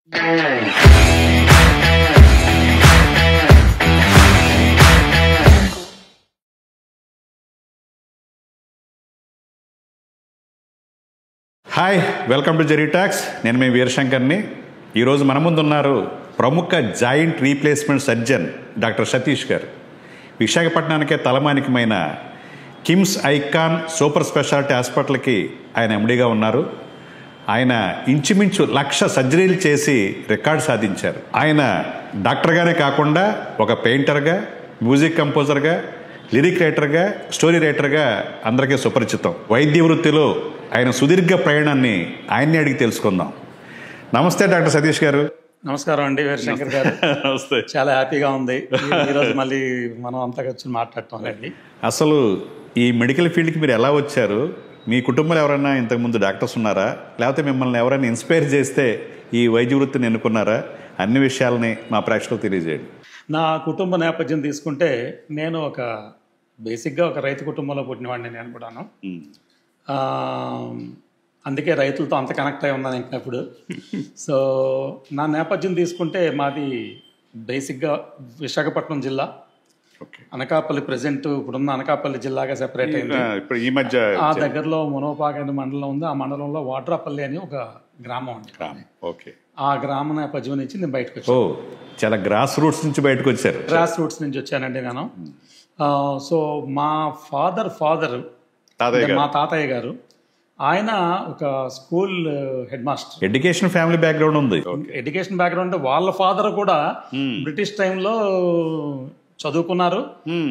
Hi, welcome to Jerry talks. నేను మీ వీరశంకర్ని. ఈరోజు మన ముందు ఉన్నారు ప్రముఖ joint replacement surgeon doctor Satish garu. విశాఖపట్నానికే తలమానికమైన కిమ్స్ ఐకాన్ సూపర్ స్పెషాలిటీ హాస్పిటల్కి ఆయన ఎండీగా ఉన్నారు. ఆయన ఇంచుమించు 1,00,000 సర్జరీలు చేసి రికార్డు సాధించారు. ఆయన డాక్టర్గానే కాకుండా ఒక పెయింటర్గా, మ్యూజిక్ కంపోజర్గా, లిరిక్ రైటర్గా, స్టోరీ రైటర్గా అందరికీ సుపరిచితం. వైద్య వృత్తిలో ఆయన సుదీర్ఘ ప్రయాణాన్ని ఆయన్ని అడిగి తెలుసుకుందాం. నమస్తే డాక్టర్ సతీష్ గారు. నమస్కారం అండి వీరశంకర్ గారు. నమస్తే. చాలా హ్యాపీగా ఉంది ఈరోజు మళ్ళీ మనం అంతా వచ్చి మాట్లాడటం అండి. అసలు ఈ మెడికల్ ఫీల్డ్కి మీరు ఎలా వచ్చారు? మీ కుటుంబంలో ఎవరైనా ఇంతకుముందు డాక్టర్స్ ఉన్నారా, లేకపోతే మిమ్మల్ని ఎవరైనా ఇన్స్పైర్ చేస్తే ఈ వైద్య వృత్తిని ఎన్నుకున్నారా? అన్ని విషయాలని మా ప్రేక్షకులకు తెలియజేయండి. నా కుటుంబ నేపథ్యం తీసుకుంటే నేను బేసిక్గా ఒక రైతు కుటుంబంలో పుట్టినవాడిని నేను కూడాను. అందుకే రైతులతో అంత కనెక్ట్ అయి ఉన్నాను ఇంకా ఇప్పుడు. సో నా నేపథ్యం తీసుకుంటే మాది బేసిక్గా విశాఖపట్నం జిల్లా, అనకాపల్లి. ప్రజెంట్ ఇప్పుడున్న అనకాపల్లి జిల్లాగా సెపరేట్ అయింది. ఇప్పుడు ఈ మధ్య ఆ దగ్గరలో మునోపాక అనే మండలం ఉంది. ఆ మండలంలో వాడ్రాపల్లి అని ఒక గ్రామం ఉంది. ఓకే. ఆ గ్రామ నేపథ్యం నుంచి నేను బయటకు వచ్చాను. చాలా గ్రాస్ రూట్స్ నుంచి బయటకు వచ్చారు. గ్రాస్ రూట్స్ నుంచి వచ్చానండి నేను. సో మా ఫాదర్ మా తాతయ్య గారు ఆయన ఒక school headmaster. Education family background ఉంది. Education background. వాళ్ళ ఫాదర్ కూడా బ్రిటిష్ టైంలో చదువుకున్నారు,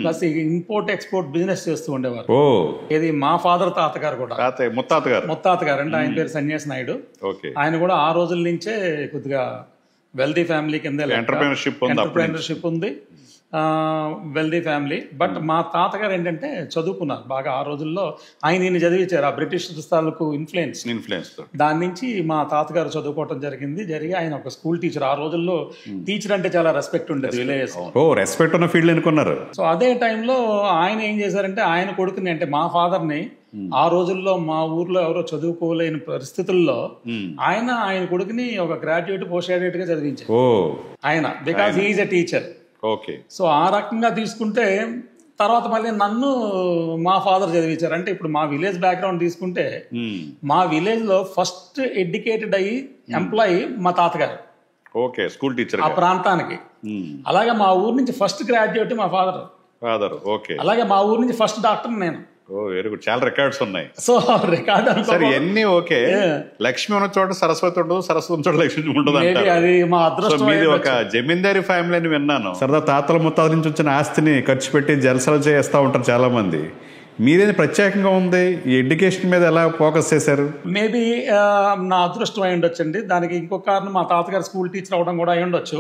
ప్లస్ ఇంపోర్ట్ ఎక్స్పోర్ట్ బిజినెస్ చేస్తూ ఉండేవారు. ఇది మా ఫాదర్ తాతగారు కూడా, ముత్తాత గారు అంటే ఆయన పేరు సన్యాసి నాయుడు. ఆయన కూడా ఆ రోజుల నుంచే కొద్దిగా వెల్దీ ఫ్యామిలీ కింద ఎంటర్ప్రెన్యూర్షిప్ ఉంది, వెల్దీ ఫ్యామిలీ. బట్ మా తాతగారు ఏంటంటే చదువుకున్నారు బాగా. ఆ రోజుల్లో ఆయన చదివించారు. ఆ బ్రిటిష్ తాలూకు ఇన్ఫ్లుయెన్స్ దాని నుంచి మా తాతగారు చదువుకోవటం జరిగి ఆయన ఒక స్కూల్ టీచర్. ఆ రోజుల్లో టీచర్ అంటే చాలా రెస్పెక్ట్ ఉండేది విలేజెస్. రెస్పెక్ట్ ఉన్న ఫీల్డ్ అనుకున్నారు. సో అదే టైంలో ఆయన ఏం చేశారంటే ఆయన కొడుకుని అంటే మా ఫాదర్ని ఆ రోజుల్లో మా ఊర్లో ఎవరో చదువుకోలేని పరిస్థితుల్లో ఆయన కొడుకుని ఒక గ్రాడ్యుయేట్, పోస్ట్ గ్రాడ్యుయేట్ గా చదివించారు ఆయన, because he is a teacher. Okay. So ఆ రకంగా తీసుకుంటే తర్వాత మళ్ళీ నన్ను మా ఫాదర్ చదివించారు. అంటే ఇప్పుడు మా విలేజ్ బ్యాక్గ్రౌండ్ తీసుకుంటే మా విలేజ్ లో ఫస్ట్ ఎడ్యుకేటెడ్ అయ్యి ఎంప్లాయీ మా తాతగారు. ఓకే, స్కూల్ టీచర్ ఆ ప్రాంతానికి. అలాగే మా ఊరు నుంచి ఫస్ట్ గ్రాడ్యుయేట్ మా ఫాదర్. ఓకే. అలాగే మా ఊరు నుంచి ఫస్ట్ డాక్టర్ నేను. Very good. చాలా రికార్డ్స్ ఉన్నాయి. సో రికార్డ్ ఎన్ని. ఓకే. లక్ష్మి ఉన్న చోట సరస్వతి ఉండదు, సరస్వతి ఉన్న చోట లక్ష్మి ఉండదు. అది మా అదృష్టం. మీది ఒక జమీందారీ ఫ్యామిలీ అని విన్నాను. సరదా తాతల ముత్తాతల నుంచి వచ్చిన ఆస్తిని ఖర్చు పెట్టి జలసలు చేస్తూ ఉంటారు చాలా మంది. మీరేది ప్రత్యేకంగా ఉంది? ఈ ఎడ్యుకేషన్ మీద ఎలా ఫోకస్ చేశారు? మేబీ నా అదృష్టం అయి ఉండొచ్చండి. దానికి ఇంకొక కారణం మా తాతగారు స్కూల్ టీచర్ అవడం కూడా అయి ఉండొచ్చు.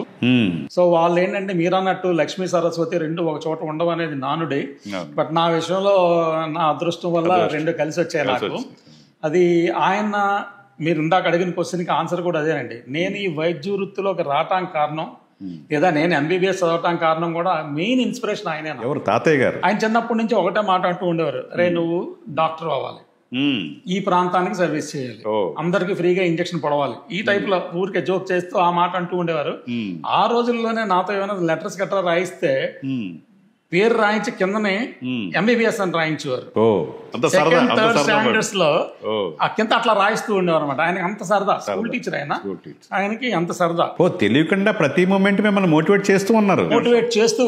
సో వాళ్ళు ఏంటంటే మీరు అన్నట్టు లక్ష్మీ సరస్వతి రెండు ఒక చోట ఉండవు అనేది నానుడి. బట్ నా విషయంలో నా అదృష్టం వల్ల రెండు కలిసి వచ్చాయి నాకు. అది ఆయన మీరు ఇందాక అడిగిన క్వశ్చన్కి ఆన్సర్ కూడా అదేనండి. నేను ఈ వైద్య వృత్తిలోకి రావటానికి కారణం, లేదా నేను ఎంబీబీఎస్ చదవటానికి కారణం కూడా మెయిన్ ఇన్స్పిరేషన్ ఆయనే. ఎవరు? తాతయ్య గారు. ఆయన చిన్నప్పటి నుంచి ఒకటే మాట అంటూ ఉండేవారు, రే నువ్వు డాక్టర్ అవ్వాలి, ఈ ప్రాంతానికి సర్వీస్ చేయాలి, అందరికి ఫ్రీగా ఇంజక్షన్ పడవాలి, ఈ టైప్ లో ఊరికే జోక్ చేస్తూ ఆ మాట అంటూ ఉండేవారు. ఆ రోజుల్లోనే నాతో ఏమైనా లెటర్స్ గట్రా రాయిస్తే పేరు రాయించి కిందనే ఎంబీబీఎస్ అని రాయించేవారు. సెకండ్ థర్డ్ స్టాండర్డ్స్ లో కింద అట్లా రాయిస్తూ ఉండేవారు అనమాట. ఆయనకి అంత సరదా. స్కూల్ టీచర్ ఆయనకి అంత సరదా. తెలియకుండా ప్రతి మూమెంట్ మిమ్మల్ని మోటివేట్ చేస్తూ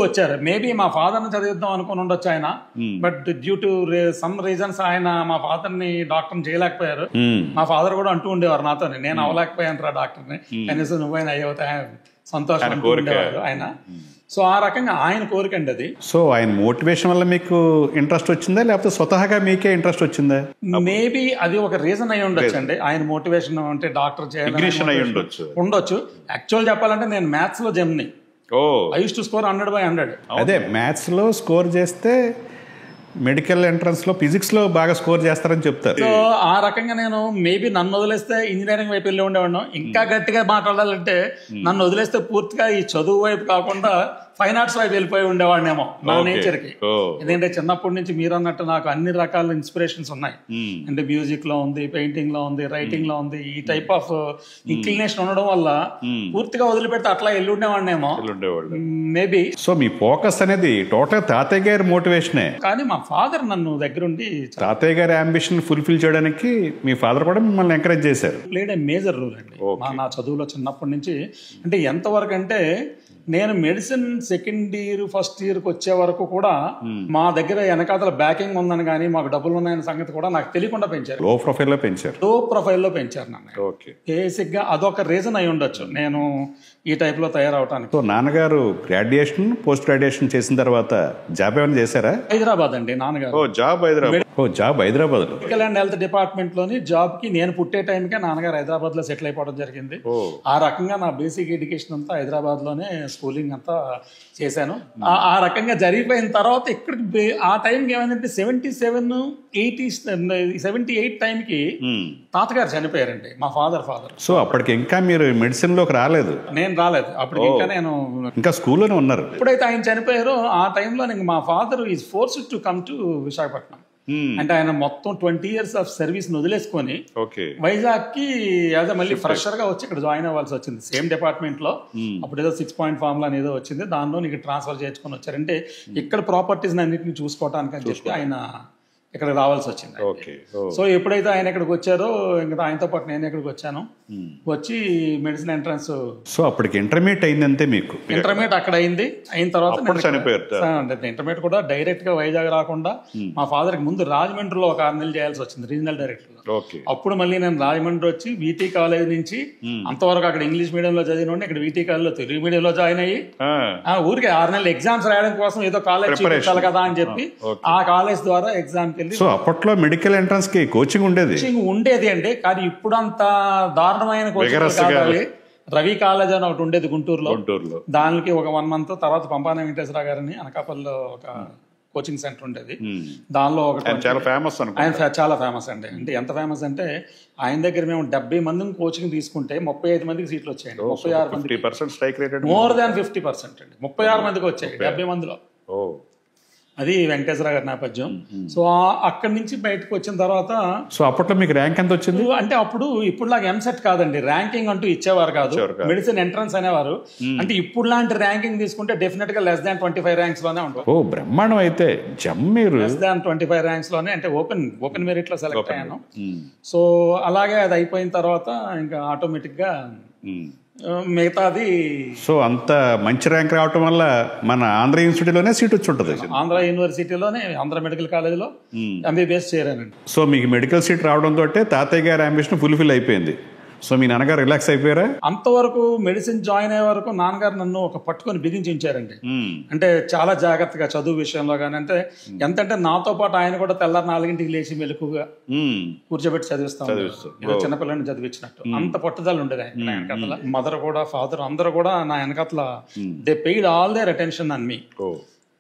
వచ్చారు. మేబీ మా ఫాదర్ ని చదివిద్దాం అనుకుని ఉండొచ్చు ఆయన. But due to some reasons ఆయన మా ఫాదర్ ని డాక్టర్ చేయలేకపోయారు. మా ఫాదర్ కూడా అంటూ ఉండేవారు నాతో, నేను అవ్వలేకపోయాను రా డాక్టర్ని, కనీసం నువ్వైనా అయ్యవుతా సంతోషం అంటూ ఉండేవారు ఆయన. సో ఆ రకంగా ఆయన కోరికండి అది. సో ఆయన మోటివేషన్ వల్ల మీకు ఇంట్రెస్ట్ వచ్చిందా, లేకపోతే స్వతహాగా మీకే ఇంట్రెస్ట్ వచ్చిందా? మేబీ అది ఒక రీజన్ అయి ఉండొచ్చు అండి. ఆయన మోటివేషన్ అంటే డాక్టర్ చేయాలి ఉండొచ్చు. యాక్చువల్ చెప్పాలంటే నేను మ్యాథ్స్ లో Gemini. I used to score 100/100. అదే మ్యాథ్స్ లో స్కోర్ చేస్తే మెడికల్ ఎంట్రన్స్ లో ఫిజిక్స్ లో బాగా స్కోర్ చేస్తారని చెప్తారు. సో ఆ రకంగా నేను మేబీ నన్ను వదిలేస్తే ఇంజనీరింగ్ వైపు వెళ్ళి ఉండేవాడిని. ఇంకా గట్టిగా మాట్లాడాలంటే నన్ను వదిలేస్తే పూర్తిగా ఈ చదువు వైపు కాకుండా ఫైన్ ఆర్ట్స్ వైపు వెళ్ళిపోయి ఉండేవాడినేమో నా నేచర్కి. ఎందుకంటే చిన్నప్పటి నుంచి మీరు అన్నట్టు నాకు అన్ని రకాల ఇన్స్పిరేషన్స్ ఉన్నాయి. అంటే మ్యూజిక్ లో ఉంది, పెయింటింగ్ లో ఉంది, రైటింగ్ లో ఉంది. ఈ టైప్ ఆఫ్ ఇంక్లినేషన్ ఉండడం వల్ల పూర్తిగా వదిలిపెడితే అట్లా వెళ్ళి ఉండేవాడినేమో మేబీ. సో మీ ఫోకస్ అనేది టోటల్ తాతయ్య గారి మోటివేషనే. కానీ మా ఫాదర్ నన్ను దగ్గరుండి తాతయ్య గారి అంబిషన్ ఫుల్ఫిల్ చేయడానికి మీ ఫాదర్ కూడా మిమ్మల్ని ఎంకరేజ్ చేశారు. ప్లేడ్ ఏ మేజర్ రోల్ అండి నా చదువులో చిన్నప్పటి నుంచి. అంటే ఎంతవరకు అంటే నేను మెడిసిన్ సెకండ్ ఇయర్ ఫస్ట్ ఇయర్కి వచ్చే వరకు కూడా మా దగ్గర వెనకాతల బ్యాకింగ్ ఉందని కానీ మాకు డబ్బులు ఉన్నాయన్న సంగతి కూడా నాకు తెలియకుండా పెంచారు. లో ప్రొఫైల్లో పెంచారు నన్ను. బేసిక్ గా అదొక రీజన్ అయి ఉండొచ్చు నేను ఈ టైప్ లో తయారవటానికి. సో నాన్నగారు గ్రాడ్యుయేషన్ పోస్ట్ గ్రాడ్యుయేషన్ చేసిన తర్వాత జాబ్ ఏమైనా చేశారా? హైదరాబాద్ అండి నాన్నగారు. Job Hyderabad medical and health department లోని జాబ్ కి నేను పుట్టే టైంకే నాన్నగారు హైదరాబాద్ లో సెటిల్ అయిపోవడం జరిగింది. ఆ రకంగా నా బేసిక్ ఎడ్యుకేషన్ అంతా హైదరాబాద్ లోనే స్కూలింగ్ అంతా చేశాను. ఆ రకంగా జరిగిపోయిన తర్వాత ఇక్కడికి ఆ టైంకి ఏమైందంటే 78 టైంకి తాతగారు చనిపోయారండి, మా ఫాదర్. సో అప్పటికి ఇంకా మీరు మెడిసిన్ లోకి రాలేదు? నేను రాలేదు అప్పటికి, ఇంకా నేను ఇంకా స్కూల్లోనే ఉన్నారు. ఎప్పుడైతే ఆయన చనిపోయారో ఆ టైంలో మా father is forced to come to Visakhapatnam. అంటే ఆయన మొత్తం 20 years ఆఫ్ సర్వీస్ వదిలేసుకొని వైజాగ్ కి యాజ్ మళ్ళీ ఫ్రెషర్ గా వచ్చి ఇక్కడ జాయిన్ అవ్వాల్సి వచ్చింది. సేమ్ డిపార్ట్మెంట్ లో అప్పుడు ఏదో 6 point ఫార్ములా ఏదో వచ్చింది, దానిలో నీకు ట్రాన్స్ఫర్ చేసుకొని వచ్చారంటే ఇక్కడ ప్రాపర్టీస్ అన్నింటినీ చూసుకోవటానికి అని చెప్పి ఆయన ఇక్కడ రావాల్సి వచ్చింది. సో ఎప్పుడైతే ఆయన ఇక్కడికి వచ్చారో ఇంకా ఆయనతో పాటు నేను ఇక్కడికి వచ్చాను. వచ్చి మెడిసిన్ ఎంట్రన్స్. సో అప్పటికి ఇంటర్మీడియట్ అయిందంటే మీకు? ఇంటర్మీడియట్ అక్కడ అయిన తర్వాత ఇంటర్మీడియట్ కూడా డైరెక్ట్ గా వైజాగ్ రాకుండా మా ఫాదర్ కి ముందు రాజమండ్రిలో ఒక 6 నెలలు చేయాల్సి వచ్చింది రీజనల్ డైరెక్టర్. అప్పుడు మళ్ళీ నేను రాజమండ్రి వచ్చి వీటీ కాలేజ్ నుంచి అంతవరకు అక్కడ ఇంగ్లీష్ మీడియం లో చదివిన ఇక్కడ వీటీ కాలేజ్ లో తెలుగు మీడియం లో జాయిన్ అయ్యి ఊరికి 6 నెలలు ఎగ్జామ్స్ రాయడం కోసం ఏదో కాలేజ్ చూపించాలి కదా అని చెప్పి ఆ కాలేజ్ ద్వారా ఎగ్జామ్ కి వెళ్ళి. సో అప్పట్లో మెడికల్ ఎంట్రన్స్ కి కోచింగ్ ఉండేది అండి, కానీ ఇప్పుడు అంత దారుణమైన కోచింగ్ కావాలి. రవి కాలేజ్ అని ఒకటి ఉండేది గుంటూరులో. దానికి ఒక 1 month తర్వాత పంపాన వెంకటేశ్వర గారిని అనకాపల్లిలో ఒక కోచింగ్ సెంటర్ ఉండేది. దానిలో ఒకటి చాలా ఫేమస్. ఆయన చాలా ఫేమస్ అండి. అంటే ఎంత ఫేమస్ అంటే ఆయన దగ్గర మేము 70 మందిని కోచింగ్ తీసుకుంటే 35 మందికి సీట్లు వచ్చాయండి. 36 మంది, మోర్ దాన్ 50% అండి. 36 మందికి వచ్చాయి 70 మందిలో. అది వెంకటేశ్వర గారి నేపథ్యం. సో అక్కడి నుంచి బయటకు వచ్చిన తర్వాత సో అప్పట్లో మీకు ర్యాంక్ ఎంత వచ్చింది? అంటే అప్పుడు ఇప్పుడు లాగా ఎంసెట్ కాదండి, ర్యాంకింగ్ అంటూ ఇచ్చేవారు కాదు, మెడిసిన్ ఎంట్రన్స్ అనేవారు. అంటే ఇప్పుడు లాంటి ర్యాంకింగ్ తీసుకుంటే డెఫినెట్ గా less than 25 ranks లోనే ఉంటుంది. ఓ బ్రహ్మాండం. అయితే less than 25 ranks లోనే, అంటే ఓపెన్ మెరిట్ లో సెలెక్ట్ అయ్యాను. సో అలాగే అది అయిపోయిన తర్వాత ఇంకా ఆటోమేటిక్ గా మిగతాది. సో అంత మంచి ర్యాంక్ రావటం వల్ల మన ఆంధ్ర యూనివర్సిటీలోనే సీట్ వచ్చి ఉంటుంది. ఆంధ్ర యూనివర్సిటీలోనే ఆంధ్ర మెడికల్ కాలేజ్లో ఎంబీబీఎస్ చేరానండి. సో మీకు మెడికల్ సీట్ రావడంతో తాతయ్య గారి అంబిషన్ ఫుల్ఫిల్ అయిపోయింది. సో మీ నాన్నగారు రిలాక్స్ అయిపోయారా? అంతవరకు మెడిసిన్ జాయిన్ అయ్యే వరకు నాన్నగారు నన్ను ఒక పట్టుకొని బిగించి ఉంచారండి. అంటే చాలా జాగ్రత్తగా చదువు విషయంలో కానీ. అంటే ఎంతంటే నాతో పాటు ఆయన కూడా తెల్లారి 4 లేచి మెలకుగా కూర్చోబెట్టి చదివిస్తాం, చిన్నపిల్లని చదివించినట్టు. అంత పట్టుదల ఉండేది ఆయన వెనకాతల. మదర్ కూడా ఫాదర్ అందరూ కూడా నా వెనకాతల they paid all their attention on me.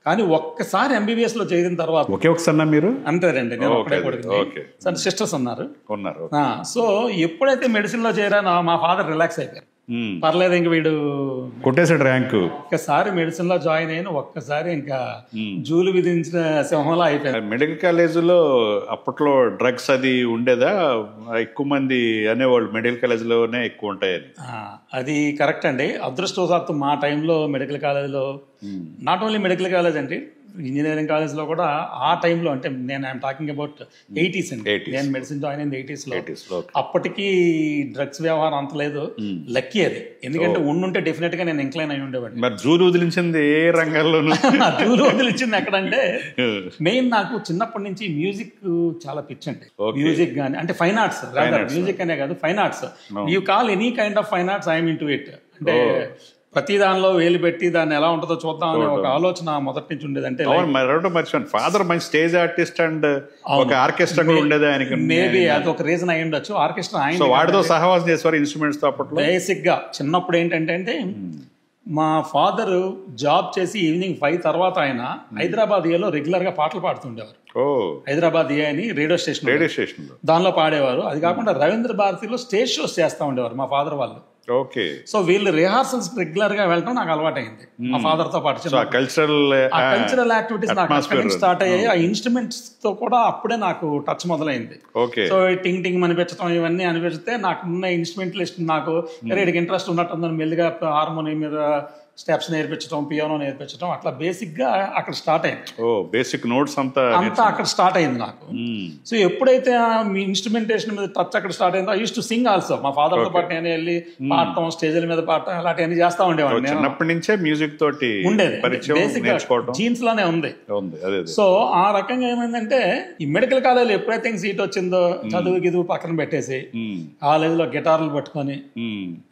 కానీ ఒక్కసారి ఎంబీబీఎస్ లో చేరిన తర్వాత ఒకసారి మీరు అంతేనండి, నేను ఒక్కడే కొడుకు, సిస్టర్స్ ఉన్నారు. సో ఎప్పుడైతే మెడిసిన్ లో చేరానో మా ఫాదర్ రిలాక్స్ అయిపోయారు. పర్లేదు ఇంక వీడు కొట్టేసాడు ర్యాంక్. ఒక్కసారి మెడిసిన్ లో జాయిన్ అయిన ఒక్కసారి ఇంకా జూలు విధించిన సింహంలో అయిపోయింది. మెడికల్ కాలేజీలో అప్పట్లో డ్రగ్స్ అది ఉండేదా? ఎక్కువ మంది అనేవాళ్ళు మెడికల్ కాలేజీలోనే ఎక్కువ ఉంటాయని. అది కరెక్ట్ అండి. అదృష్టవశాత్తు మా టైంలో మెడికల్ కాలేజీలో నాట్ ఓన్లీ మెడికల్ కాలేజ్ అండి, ఇంజనీరింగ్ కాలేజ్ లో కూడా ఆ టైంలో, అంటే నేను ఐఎమ్ టాకింగ్ అబౌట్ 80s అండి. నేను మెడిసిన్ జాయిన్ అయింది 80s లో. అప్పటికి డ్రగ్స్ వ్యవహారం అంత లేదు. లక్కీ అది, ఎందుకంటే ఉండుంటే డెఫినెట్ గా నేను ఇంక్లైన్ అయి ఉండేవాడిని. మరి జూలు వదిలించింది ఏ రంగాల్లోనూ? జూలు వదిలించింది ఎక్కడంటే మెయిన్ నాకు చిన్నప్పటి నుంచి మ్యూజిక్ చాలా పిచ్చండి. మ్యూజిక్ గానీ, అంటే ఫైన్ ఆర్ట్స్, మ్యూజిక్ అనే కాదు, fine arts. You call any kind of fine arts, I'm into it. అంటే ప్రతి దానిలో వేలు పెట్టి దాన్ని ఎలా ఉంటుందో చూద్దాం అనే ఒక ఆలోచన మొదటి నుంచి ఉండేది. అంటే ఫాదర్ మంచి స్టేజ్ ఆర్టిస్ట్ అండ్ ఒక ఆర్కెస్ట్రా కూడా ఉండేది ఆయనకి. మేబీ అది ఒక రీజన్ అయి ఉండొచ్చు. ఆర్కెస్ట్రా ఆయన వాడితో సహవాసం చేసేవారు ఇన్స్ట్రుమెంట్స్ తో. అప్పట్లో బేసిక్ గా చిన్నప్పుడు ఏంటంటే మా ఫాదర్ జాబ్ చేసి ఈవినింగ్ 5 తర్వాత ఆయన హైదరాబాద్ ఏలో రెగ్యులర్ గా పాటలు పాడుతుండేవారు. హైదరాబాద్ ఏ అని రేడియో స్టేషన్ దానిలో పాడేవారు. అది కాకుండా రవీంద్ర భారతిలో స్టేజ్ షోస్ చేస్తూ ఉండేవారు మా ఫాదర్ వాళ్ళు. ఓకే. సో వీళ్ళు రిహార్సల్స్ రెగ్యులర్ గా వెళ్ళడం నాకు అలవాటైంది మా ఫాదర్ తో పాటు. కల్చరల్ యాక్టివిటీస్ నాకు అక్కడి నుంచి స్టార్ట్ అయ్యాయి. ఆ ఇన్స్ట్రుమెంట్స్ తో కూడా అప్పుడే నాకు టచ్ మొదలైంది. సో టింగ్ టింగ్ అనిపించడం ఇవన్నీ అనిపిస్తే నాకు ఉన్న ఇన్స్ట్రుమెంటలిస్ట్ నాకు వీడికి ఇంట్రెస్ట్ ఉన్నట్టుందని మెల్లిగా హార్మోనియం మీద స్టెప్స్ నేర్పించడం, పియానో నేర్పించడం, అట్లా బేసిక్ గా అక్కడ స్టార్ట్ అయింది. బేసిక్ నోట్స్ అంతా అక్కడ స్టార్ట్ అయింది నాకు. సో ఎప్పుడైతే మీ ఇన్స్ట్రుమెంటేషన్ మీద టచ్ అక్కడ స్టార్ట్ అయిందో I use to sing also. మా ఫాదర్ తో పాటు నేను వెళ్ళి పాడటం, స్టేజ్ల మీద పాడటం, అలాంటివన్నీ చేస్తా ఉండేవాడిని. చిన్నప్పటి నుంచే మ్యూజిక్ తోటి ఉండేది, బేసిక్ జీన్స్ లోనే ఉంది. సో ఆ రకంగా ఏమైందంటే ఈ మెడికల్ కాలేజీలో ఎప్పుడైతే సీట్ వచ్చిందో చదువు గిదువు పక్కన పెట్టేసి కాలేజ్ లో గిటార్లు పట్టుకొని.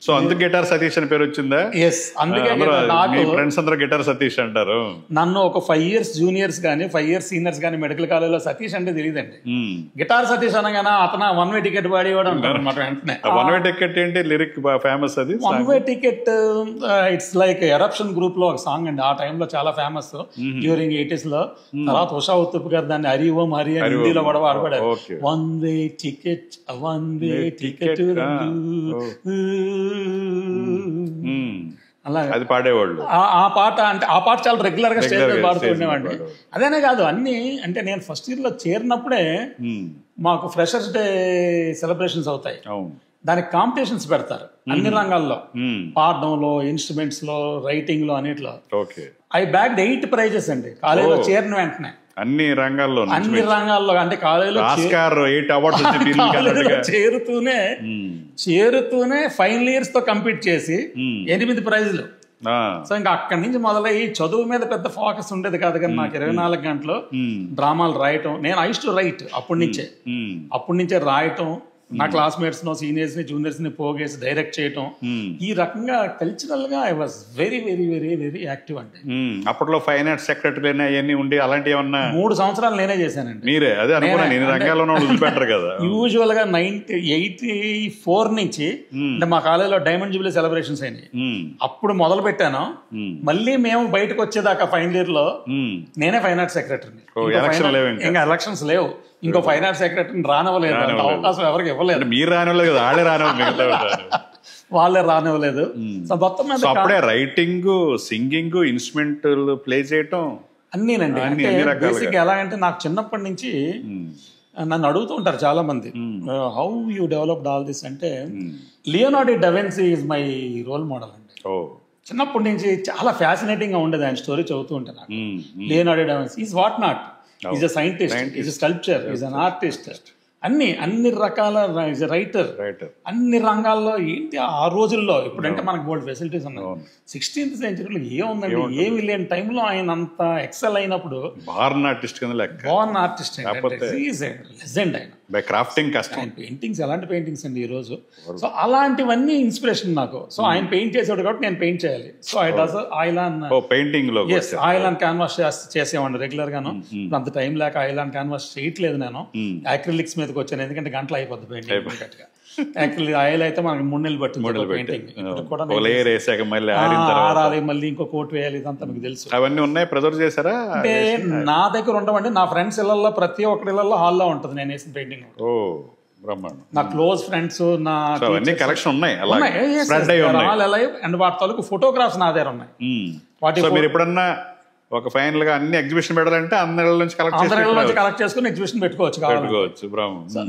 సో అందుకు గిటార్ సతీష్ అని పేరు వచ్చిందా? ఎస్, అందుకే ఫ్రెండ్స్ అందరూ గిటార్ సతీష్ అంటారు. నన్ను ఒక 5 years జూనియర్స్ గానీ 5 years సీనియర్స్ గానీ మెడికల్ కాలేజ్ లో సతీష్ అంటే తెలియదండి. గిటార్ సతీష్ అనగానే అతను 1 way టికెట్ వాడేవాడు అంటారు అన్నమాట. వెంటనే 1 way టికెట్ ఏంటి లిరిక్ ఫేమస్ అది. 1 way ticket it's like eruption group లో ఒక సాంగ్ అండి. ఆ టైంలో చాలా ఫేమస్ డ్యూరింగ్ 80s లో. తర్వాత ఉషా ఉత్తుప్ గారు దాన్ని హరి ఓం హరి అని హిందీలో కూడా వాడబడారు. 1 way టికెట్ 1 way టికెట్ అలా అది పాడేవాళ్ళు. ఆ పాట అంటే ఆ పాట చాలా రెగ్యులర్ గా స్టేజ్ మీద పాడుతూ ఉండేవాడిని. అదేనే కాదు, అన్ని అంటే నేను ఫస్ట్ ఇయర్ లో చేరినప్పుడే మాకు ఫ్రెషర్స్ డే సెలబ్రేషన్స్ అవుతాయి. దానికి కాంపిటీషన్స్ పెడతారు అన్ని రంగాల్లో, పాడడంలో, ఇన్స్ట్రుమెంట్స్ లో, రైటింగ్ లో, అన్నిట్లో. ఐ బ్యాగ్డ్ 8 prizes అండి కాలేజీలో చేరిన వెంటనే. అన్ని రంగాల్లో అంటే కాలేజీలో చేరుతూనే ఫైనల్ ఇయర్స్ తో కంప్లీట్ చేసి 8 prizes. సో ఇంకా అక్కడి నుంచి మొదలయ్యి చదువు మీద పెద్ద ఫోకస్ ఉండేది కాదు, కానీ నాకు 24 గంటలు డ్రామాలు రాయటం. నేను ఐ యూస్ టు రైట్ అప్పటి నుంచే రాయటం, నా క్లాస్మేట్స్ నో సీనియర్స్ ని జూనియర్స్ ని పోగేసి డైరెక్ట్ చేయటం. ఈ రకంగా కల్చరల్ గా I was very very very very active. అంటే అప్పట్లో ఫైనాన్స్ సెక్రటరీ అవన్నీ ఉండి అలాంటి ఏమన్నా 3 సంవత్సరాలు నేనే చేశానండి. మీరే అదే రంగాల్లో కదా. యూజువల్ గా 1984 నుంచి అంటే మా కాలేజీలో డైమండ్ జూబ్లీ సెలబ్రేషన్స్ అయినాయి. అప్పుడు మొదలు పెట్టాను. మళ్ళీ మేము బయటకు వచ్చేదాకా ఫైనల్ ఇయర్ లో నేనే ఫైనాన్స్ సెక్రటరీని. ఇంకా ఎలక్షన్స్ లేవు, ఇంకో ఫైనాన్స్ సెక్రటరీని రానివ్వలేదు, అవకాశం ఎవరికి ఇవ్వలేదు. మీరు రానివ్వలేదు కదా, వాళ్ళే రానివ్వలేదు. వాళ్ళే రానివ్వలేదు. సో మొత్తం మీద అప్పుడే రైటింగ్, సింగింగ్, ఇన్స్ట్రుమెంట్ ప్లే చేయటం అన్నీనండి. అంటే బేసిక్ ఎలా అంటే నాకు చిన్నప్పటి నుంచి నన్ను అడుగుతూ ఉంటారు చాలా మంది, how you developed all this అంటే Leonardo da Vinci is my role model అండి. చిన్నప్పటి నుంచి చాలా ఫ్యాసినేటింగ్ గా ఉండేది ఆయన స్టోరీ చదువుతూ ఉంటే నాకు. Leonardo da Vinci is what not, is a scientist, is a sculpture, is an artist, అన్ని రకాల రైటర్, అన్ని రంగాల్లో. ఏంటి ఆ రోజుల్లో, ఇప్పుడంటే మనకు బోల్డ్ ఫెసిలిటీస్ ఉన్నాయి. 16th centuryలో ఏముందండి, ఏమి లేని టైంలో ఆయన అంత ఎక్సెల్ అయినప్పుడు బార్న్ ఆర్టిస్ట్ లెజెండ్ ఆయన. బై క్రాఫ్టింగ్ కష్టం. పెయింటింగ్స్ ఎలాంటి పెయింటింగ్స్ అండి ఈ రోజు. సో అలాంటివన్నీ ఇన్స్పిరేషన్ నాకు. సో ఆయన పెయింట్ చేసాడు కాబట్టి నేను పెయింట్ చేయాలి. So I does oil on painting లో ఆయిల్ ఆన్ క్యాన్వాస్ చేసేవాడిని రెగ్యులర్ గాను. అంత టైం లేక ఆయిల్ ఆన్ క్యాన్వాస్ చేయట్లేదు నేను. యాక్రిలిక్స్ మీదకి వచ్చాను, ఎందుకంటే గంటలు అయిపోద్ది పెయింటింగ్. యాక్చువల్లీ ఆయిల్ అయితే మనకి 3 నెలలు పట్టింది పెయింటింగ్. ఆరాలి, మళ్ళీ ఇంకో కోట్ వేయాలి, ఇదంతా మీకు తెలుసు. అవన్నీ ఉన్నాయి, ప్రిజర్వ్ చేశారా? అంటే నా దగ్గర ఉండవండి, నా ఫ్రెండ్స్ ఇళ్లలో ప్రతి ఒక్కరి ఇళ్లలో హాల్లో ఉంటుంది నేను వేసిన పెయింటింగ్. నా క్లోజ్ ఫ్రెండ్స్, నా కలెక్షన్ ఉన్నాయి. అండ్ వాటి తాలూకు ఫోటోగ్రాఫ్స్ నా దగ్గర ఉన్నాయి. వాటి మీరు ఎప్పుడన్నా ఒక ఫైనల్ గా అన్ని ఎగ్జిబిషన్ పెట్టాలంటే అందరి నుంచి కలెక్ట్ చేసుకుని ఎగ్జిబిషన్ పెట్టుకోవచ్చు.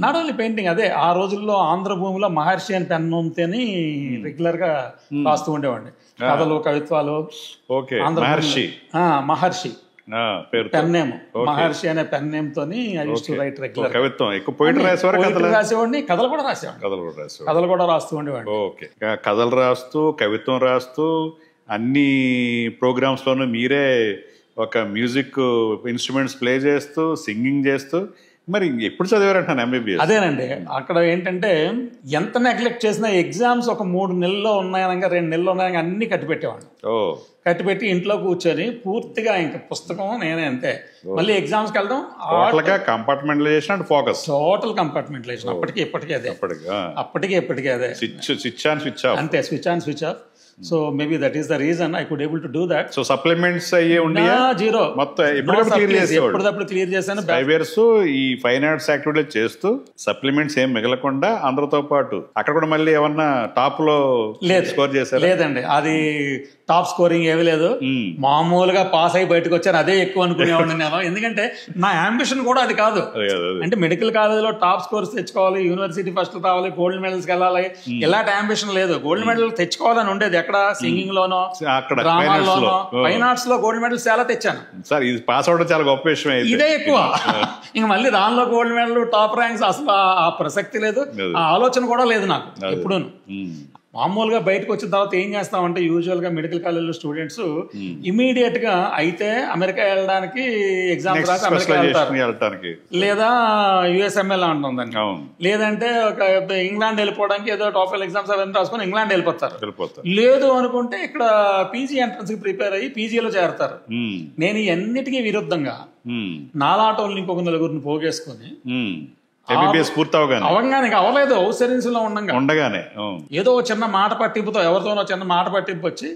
నాట్ ఓన్లీ పెయింటింగ్, అదే ఆ రోజుల్లో ఆంధ్ర భూమిలో మహర్షి అని పెన్ ఉంటేని రెగ్యులర్ గా రాస్తూ ఉండేవాడిని. కథలు, కవిత్వాలు. మహర్షి పెన్ నేమ్, మహర్షి అనే పెన్ నేమ్ తోని రైట్ రెగ్యులర్ రాసేవాడిని. కథలు కూడా రాస్తూ ఉండేవాడిని. కథలు రాస్తూ, కవిత్వం రాస్తూ, అన్ని ప్రోగ్రామ్స్ లోనూ మీరే ఒక మ్యూజిక్ ఇన్స్ట్రుమెంట్స్ ప్లే చేస్తూ, సింగింగ్ చేస్తూ. మరి ఎప్పుడు చదివారంటాను ఎంబీబీఎస్? అదేనండి, అక్కడ ఏంటంటే ఎంత నెగ్లెక్ట్ చేసినా ఎగ్జామ్స్ ఒక 3 నెలల్లో ఉన్నాయనగా 2 నెలలు ఉన్నాయనగా అన్ని కట్టిపెట్టేవాడిని. కట్టిపెట్టి ఇంట్లో కూర్చొని పూర్తిగా ఇంకా పుస్తకం నేనే అంతే. మళ్ళీ ఎగ్జామ్స్కి వెళ్ళడం compartmentalisation and focus, total compartmentalisation. అప్పటికి ఇప్పటికీ అదే, అప్పటికి ఇప్పటికీ అదే, స్విచ్ ఆన్ స్విచ్ ఆఫ్ అంతే, switch on switch off. So maybe that is the reason I could able to do that. So supplements అయ్యే జీరో మొత్తం ఎప్పటికప్పుడు క్లియర్ చేశాను. 5 years ఈ ఫైన్ ఆర్ట్స్ యాక్టివిటీలు చేస్తూ సప్లిమెంట్స్ ఏం మిగలకుండా అందరితో పాటు అక్కడ కూడా మళ్ళీ ఏమన్నా టాప్ లో స్కోర్ చేశారు? లేదండి, అది టాప్ స్కోరింగ్ ఏమీ లేదు. మామూలుగా పాస్ అయ్యి బయటకు వచ్చాను, అదే ఎక్కువ అనుకునేవాడిని నేను. ఎందుకంటే నా అంబిషన్ కూడా అది కాదు. అంటే మెడికల్ కాలేజీలో టాప్ స్కోర్స్ తెచ్చుకోవాలి, యూనివర్సిటీ ఫస్ట్ రావాలి, గోల్డ్ మెడల్స్కి వెళ్ళాలి, ఇలాంటి అంబిషన్ లేదు. గోల్డ్ మెడల్ తెచ్చుకోవాలని ఉండేది. ఎక్కడ సింగింగ్ లోనో, డ్రామాల్లోనో, ఫైన్ ఆర్ట్స్ లో గోల్డ్ మెడల్స్ చాలా తెచ్చాను. సార్ ఇది పాస్ అవడం చాలా గొప్ప విషయం, ఇదే ఎక్కువ. ఇంకా మళ్ళీ దానిలో గోల్డ్ మెడల్, టాప్ ర్యాంక్స్ అసలు ఆ ప్రసక్తి లేదు, ఆ ఆలోచన కూడా లేదు నాకు ఎప్పుడూ. మామూలుగా బయటకు వచ్చిన తర్వాత ఏం చేస్తామంటే, యూజువల్ గా మెడికల్ కాలేజ్ స్టూడెంట్స్ ఇమీడియట్ గా అయితే అమెరికా వెళ్ళడానికి ఎగ్జామ్స్ రాసి అమెరికా వెళ్తారు, లేదా యుఎస్ఎంఎల్ ఉంటుందండి, లేదంటే ఒక ఇంగ్లాండ్ వెళ్ళిపోవడానికి ఏదో టోఫెల్ ఎగ్జామ్స్ అవన్నీ రాసుకొని ఇంగ్లాండ్ వెళ్ళిపోతారు. లేదు అనుకుంటే ఇక్కడ పీజీ ఎంట్రన్స్ కి ప్రిపేర్ అయ్యి పీజీలో చేరతారు. నేను ఇవన్నిటికీ విరుద్ధంగా నాలాటోళ్ళని ఇంకొక నలుగురిని పోగేసుకొని అవగానే అవలేదు, ఔసరెన్స్ లో ఉండగానే ఏదో చిన్న మాట పట్టింపుతో ఎవరితోనో చిన్న మాట పట్టింపు వచ్చి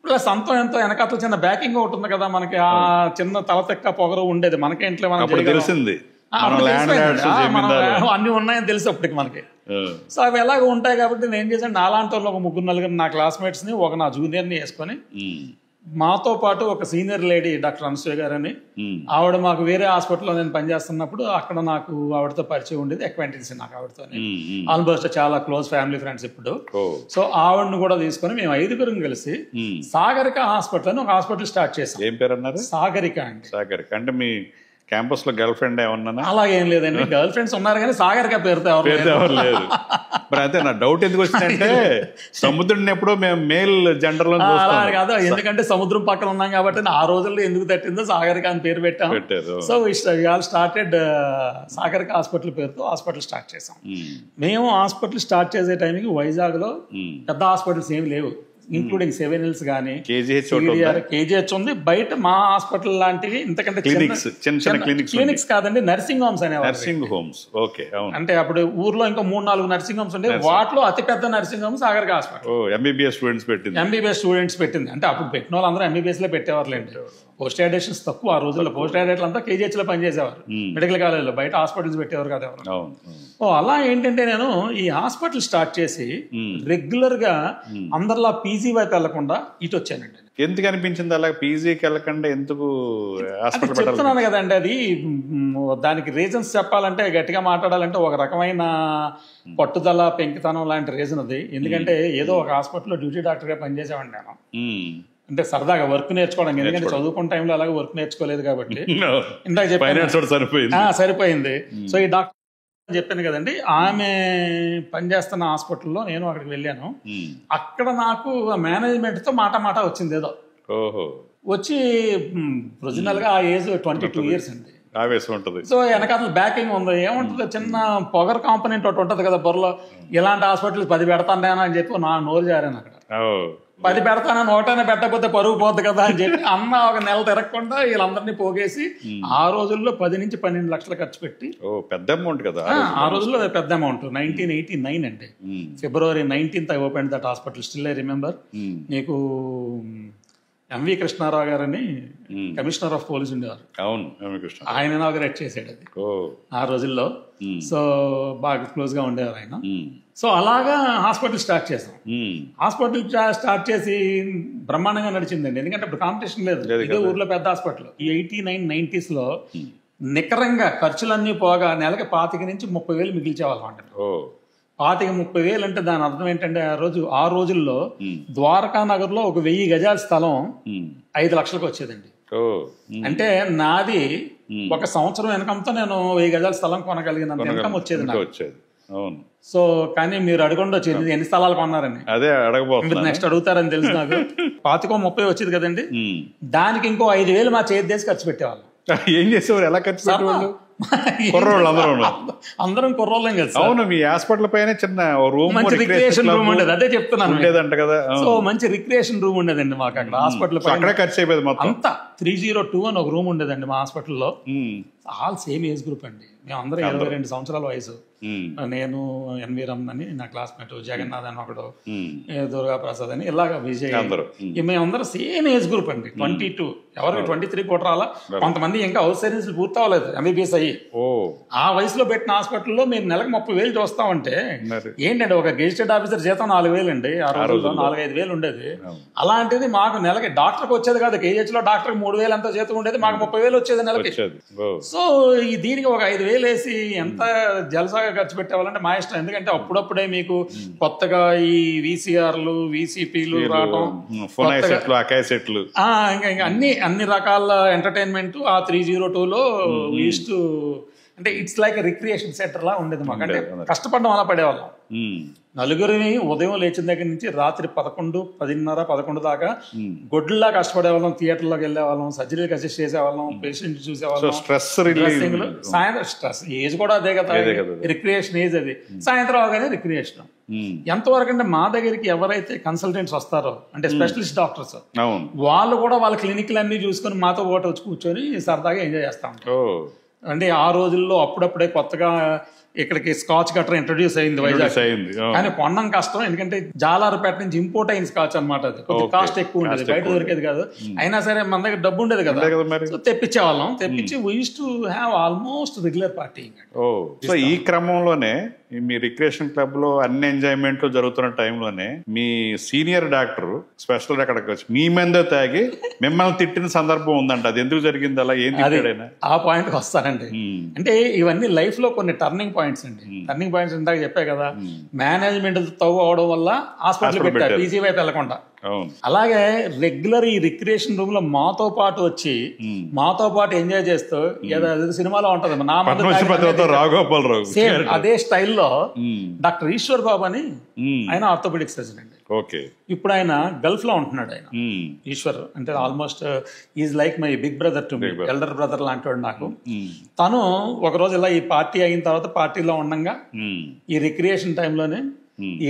ప్లస్ అంతో ఎంతో వెనకాల చిన్న బ్యాకింగ్ ఒకటి ఉంది కదా మనకి, ఆ చిన్న తలతెక్క పొగరు ఉండేది మనకేంట్లో, మనకి తెలిసింది అన్ని ఉన్నాయని తెలిసి అప్పటికి మనకి. సో అవి ఎలాగ ఉంటాయి కాబట్టి నేను ఏం చేశాను, నాలాంటి వాళ్ళు ఒక 3-4 నా క్లాస్మేట్స్ ని, ఒక నా జూనియర్ ని వేసుకొని, మాతో పాటు ఒక సీనియర్ లేడీ డాక్టర్ అనసూయ గారని, ఆవిడ మాకు వేరే హాస్పిటల్లో నేను పనిచేస్తున్నప్పుడు అక్కడ నాకు ఆవిడతో పరిచయం ఉండేది, అక్వైంటెన్స్ నాకు ఆవిడతో, ఆల్మోస్ట్ చాలా క్లోజ్ ఫ్యామిలీ ఫ్రెండ్స్ ఇప్పుడు. సో ఆవిడని కూడా తీసుకొని మేము 5 కలిసి సాగరిక హాస్పిటల్ అని ఒక హాస్పిటల్ స్టార్ట్ చేసాం. ఏం పేరు అన్నారు? సాగరిక అండి. సాగరిక అంటే మీ క్యాంపస్ లో గర్ల్ ఫ్రెండ్ ఏమన్నా? అలాగేం లేదండి, గర్ల్ ఫ్రెండ్స్ ఉన్నారు కానీ సాగరిక పేరుతో ఎవరు లేదు. మరి అయితే నా డౌట్ ఎందుకు వచ్చిందంటే, సముద్రం ఎప్పుడో మేము మేల్ జెండర్ లో కాదు, ఎందుకంటే సముద్రం పక్కన ఉన్నాం కాబట్టి ఆ రోజుల్లో ఎందుకు తట్టిందో సాగరిక అని పేరు పెట్టాం. So all started Sagarika hospital పేరుతో హాస్పిటల్ స్టార్ట్ చేసాం. మేము హాస్పిటల్ స్టార్ట్ చేసే టైంకి వైజాగ్ లో పెద్ద హాస్పిటల్స్ ఏమి లేవు, ఇంక్లూడింగ్ 7 Hills కానీ, కేజీహెచ్ ఉంది. బయట మా హాస్పిటల్ లాంటివి ఇంతకంటే క్లినిక్స్ కాదండి, నర్సింగ్ హోమ్స్ అనేవారు. Nursing homes, okay. అంటే అప్పుడు ఊర్లో ఇంకా 3-4 నర్సింగ్ హోమ్స్ ఉండే, వాటిలో అతి పెద్ద nursing homes Sagarika hospital. MBBS students పెట్టింది. అంటే అప్పుడు పెట్టిన వాళ్ళు అందరూ ఎంబీబీఎస్ లో పెట్టేవారులేండి. పోస్ట్ గ్రాడ్యుయేషన్స్ తక్కువ ఆ రోజుల్లో. పోస్ట్ గ్రాడ్యుయేట్లు అంతా కేజీహెచ్ లో పనిచేసేవారు మెడికల్ కాలేజ్లో, బయట హాస్పిటల్స్ పెట్టేవారు కదా ఎవరు. అలా ఏంటంటే నేను ఈ హాస్పిటల్ స్టార్ట్ చేసి రెగ్యులర్ గా అందరిలా పీజీ వైపు వెళ్లకుండా ఇటు వచ్చానండి. ఎందుకు అనిపించింది అలా పీజీకి వెళ్ళకుండా? ఎందుకు చెప్తున్నాను కదండి, అది దానికి రీజన్స్ చెప్పాలంటే, గట్టిగా మాట్లాడాలంటే ఒక రకమైన పట్టుదల, పెంకితనం లాంటి రీజన్ అది. ఎందుకంటే ఏదో ఒక హాస్పిటల్లో డ్యూటీ డాక్టర్ గా పనిచేసేవాడిని నేను. అంటే సరదాగా వర్క్ నేర్చుకోవడం, ఎందుకంటే చదువుకున్న టైంలో అలాగే వర్క్ నేర్చుకోలేదు కాబట్టి ఇందాక చెప్పాను సరిపోయింది. సో ఈ డాక్టర్ చెప్పాను కదండి, ఆమె పనిచేస్తున్న హాస్పిటల్లో నేను అక్కడికి వెళ్ళాను. అక్కడ నాకు మేనేజ్మెంట్ తో మాట వచ్చింది ఏదో. వచ్చి ఒరిజినల్ గా ఆ ఏజ్ 22 years అండి. సో వెనకాల బ్యాకింగ్ ఉంది, ఏముంటుంది, చిన్న పొగర్ కాంపనెంట్ ఒకటి ఉంటుంది కదా బొర్రలో, ఇలాంటి హాస్పిటల్ 10 పెడతాను అని చెప్పి నా నోరు జారాను. అక్కడ 10 పెడతానని ఒకటైనా పెట్టకపోతే పరుగు పోద్ది కదా అని చెప్పి అన్న ఒక నెల తిరగకుండా వీళ్ళందరినీ పోగేసి ఆ రోజుల్లో 10 నుంచి 12 లక్షలు ఖర్చు పెట్టి, పెద్ద అమౌంట్ కదా ఆ రోజుల్లో, పెద్ద అమౌంట్. 1989 అండి, February 19th I opened that hospital. Still I remember. నీకు ఎంవి కృష్ణారావు గారని కమిషనర్ ఆఫ్ పోలీస్ ఉండేవారు, ఆయన ఇనాగరేట్ చేసాడు అది ఆ రోజుల్లో. సో బాగా క్లోజ్ గా ఉండేవారు ఆయన. సో అలాగా హాస్పిటల్ స్టార్ట్ చేసాం. హాస్పిటల్ స్టార్ట్ చేసి బ్రహ్మాండంగా నడిచిందండి, ఎందుకంటే ఇప్పుడు కాంపిటీషన్ లేదు. ఇదే ఊర్లో పెద్ద హాస్పిటల్. ఈ 89, 90s లో నికరంగా ఖర్చులన్నీ పోగా నెలకి 25,000 నుంచి 30,000 మిగిల్చేవాళ్ళం అంటే. 25,000-30,000 అంటే దాని అర్థం ఏంటంటే, ఆ రోజుల్లో ద్వారకా నగర్ లో ఒక 1000 గజాల స్థలం 5 లక్షలకు వచ్చేదండి. అంటే నాది ఒక సంవత్సరం ఇన్కంతో నేను 1000 గజాల స్థలం కొనగలిగినంత ఇన్కమ్ వచ్చేది నాకు. సో కానీ మీరు అడగండి వచ్చింది ఎన్ని స్థలాలు కొన్నారని, అదే అడగబోతున్నారు, నెక్స్ట్ అడుగుతారని తెలుసు నాకు. 25-30 వచ్చేది కదండి, దానికి ఇంకో 5,000 మా చేతి దేశం ఖర్చు పెట్టేవాళ్ళం. ఏం చేసేవారు, ఎలా ఖర్చు పెట్టేవాళ్ళు? కుర్రోళ్ళు అందరం కుర్రోళ్ళం కదా. అవును, మీ హాస్పిటల్ పైన చిన్న రూమ్, మంచి రిక్రియేషన్ రూమ్ ఉండేది. అదే చెప్తున్నాను ఉండేదంట కదా. సో మంచి రిక్రియేషన్ రూమ్ ఉండేదండి మాకు అక్కడ హాస్పిటల్. అక్కడే ఖర్చు అయిపోయింది మొత్తం అంతా. 302 అని ఒక రూమ్ ఉండేదండి మా హాస్పిటల్లో. ఆల్ సేమ్ ఏజ్ గ్రూప్ అండి. మేము అందరం 22 సంవత్సరాల వయసు. నేను ఎన్వి రమణ్ అని నా క్లాస్మేట్, జగన్నాథ్ అని ఒకడు, దుర్గా ప్రసాద్ అని, ఇలాగా విజయ్, మేమందరం సేమ్ ఏజ్ గ్రూప్ అండి. 22, ఎవరికి 23 కూడా రాలా. కొంతమంది ఇంకా హౌస్ సర్వీస్ పూర్తి అవ్వలేదు ఎంబీబీఎస్ అయ్యి. ఆ వయసులో పెట్టిన హాస్పిటల్లో మీరు నెలకు 30,000 చూస్తామంటే ఏంటండి, ఒక గెజిటెడ్ ఆఫీసర్ జీతం 4,000 అండి. ఆ రోజుల్లో 4-5,000 ఉండేది. అలాంటిది మాకు నెలకి డాక్టర్కి వచ్చేది కాదు. కేజీహెచ్ లో డాక్టర్కి 3,000 అంత జీతం ఉండేది, మాకు 30,000 వచ్చేది నెలకి. సో దీనికి ఒక 5,000 వేసి ఎంత జలసాగా ఖర్చు పెట్టేవాళ్ళంటే మా ఇష్టం. ఎందుకంటే అప్పుడప్పుడే మీకు కొత్తగా ఈ వీసీఆర్లు, వీసీపీలు రావడం, ఇంకా అన్ని రకాల ఎంటర్టైన్మెంట్ ఆ 302లో ఈస్ట్ అంటే ఇట్స్ లైక్ రిక్రియేషన్ సెంటర్ లా ఉండేది మాకు. అంటే కష్టపడడం అలా పడేవాళ్ళం. నలుగురిని ఉదయం లేచిన దగ్గర నుంచి రాత్రి 11, 10:30, 11 దాకా గొడ్డులా కష్టపడేవాళ్ళం. థియేటర్లోకి వెళ్ళేవాళ్ళం, సర్జరీకి అసిస్ట్ చేసేవాళ్ళం, పేషెంట్ చూసేవాళ్ళం. సాయంత్రం స్ట్రెస్ ఏజ్ కూడా అదే కదా, రిక్రియేషన్ ఏజ్ అది. సాయంత్రం అవగానే రిక్రియేషన్. ఎంతవరకు అంటే మా దగ్గరికి ఎవరైతే కన్సల్టెంట్స్ వస్తారో, అంటే స్పెషలిస్ట్ డాక్టర్స్, వాళ్ళు కూడా వాళ్ళ క్లినిక్లు అన్ని చూసుకొని మాతో పాటు వచ్చి కూర్చొని సరదాగా ఎంజాయ్ చేస్తాం. అంటే ఆ రోజుల్లో అప్పుడప్పుడే కొత్తగా ఇక్కడికి స్కాచ్ గట్రా ఇంట్రొడ్యూస్ అయింది వైజాగ్. కానీ కొనడం కష్టం, ఎందుకంటే జాలార్పేట నుంచి ఇంపోర్ట్ అయిన స్కాచ్ అనమాట. అది కొంచెం కాస్ట్ ఎక్కువ ఉండేది, బయట దొరికేది కాదు. అయినా సరే మన దగ్గర డబ్బు ఉండేది కదా, తెప్పించేవాళ్ళం. తెప్పించి we used to have almost regular party. So ఈ క్రమంలోనే మీ రిక్రియేషన్ క్లబ్ లో అన్ని ఎంజాయ్మెంట్లు జరుగుతున్న టైంలోనే మీ సీనియర్ డాక్టర్ స్పెషల్ అక్కడికి వచ్చి మీ మీద తాగి మిమ్మల్ని తిట్టిన సందర్భం ఉందంట. అది ఎందుకు జరిగింది అలా? ఏం తిట్టాడైనా? ఆ పాయింట్ వస్తానండి. అంటే ఇవన్నీ లైఫ్ లో కొన్ని టర్నింగ్ పాయింట్స్ అండి. టర్నింగ్ పాయింట్స్ ఇందాక చెప్పా కదా, మేనేజ్మెంట్ తవ్వు అవడం వల్ల హాస్పిటల్ పెట్టారు పీజీ వైపు వెళ్లకుండా. అలాగే రెగ్యులర్ ఈ రిక్రియేషన్ రూమ్ లో మాతో పాటు వచ్చి మాతో పాటు ఎంజాయ్ చేస్తూ, ఏదో సినిమాలో ఉంటది సేమ్ అదే స్టైల్లో డాక్టర్ ఈశ్వర్ బాబు అని, ఆయన ఆర్థోపెడిక్ సర్జన్ అండి. ఇప్పుడు ఆయన గల్ఫ్ లో ఉంటున్నాడు. ఆయన ఈశ్వర్ అంటే almost is like my big brother to me, elder brother లాంటివాడు నాకు. తను ఒకరోజు ఇలా ఈ పార్టీ అయిన తర్వాత పార్టీలో ఉండగా ఈ రిక్రియేషన్ టైంలోనే,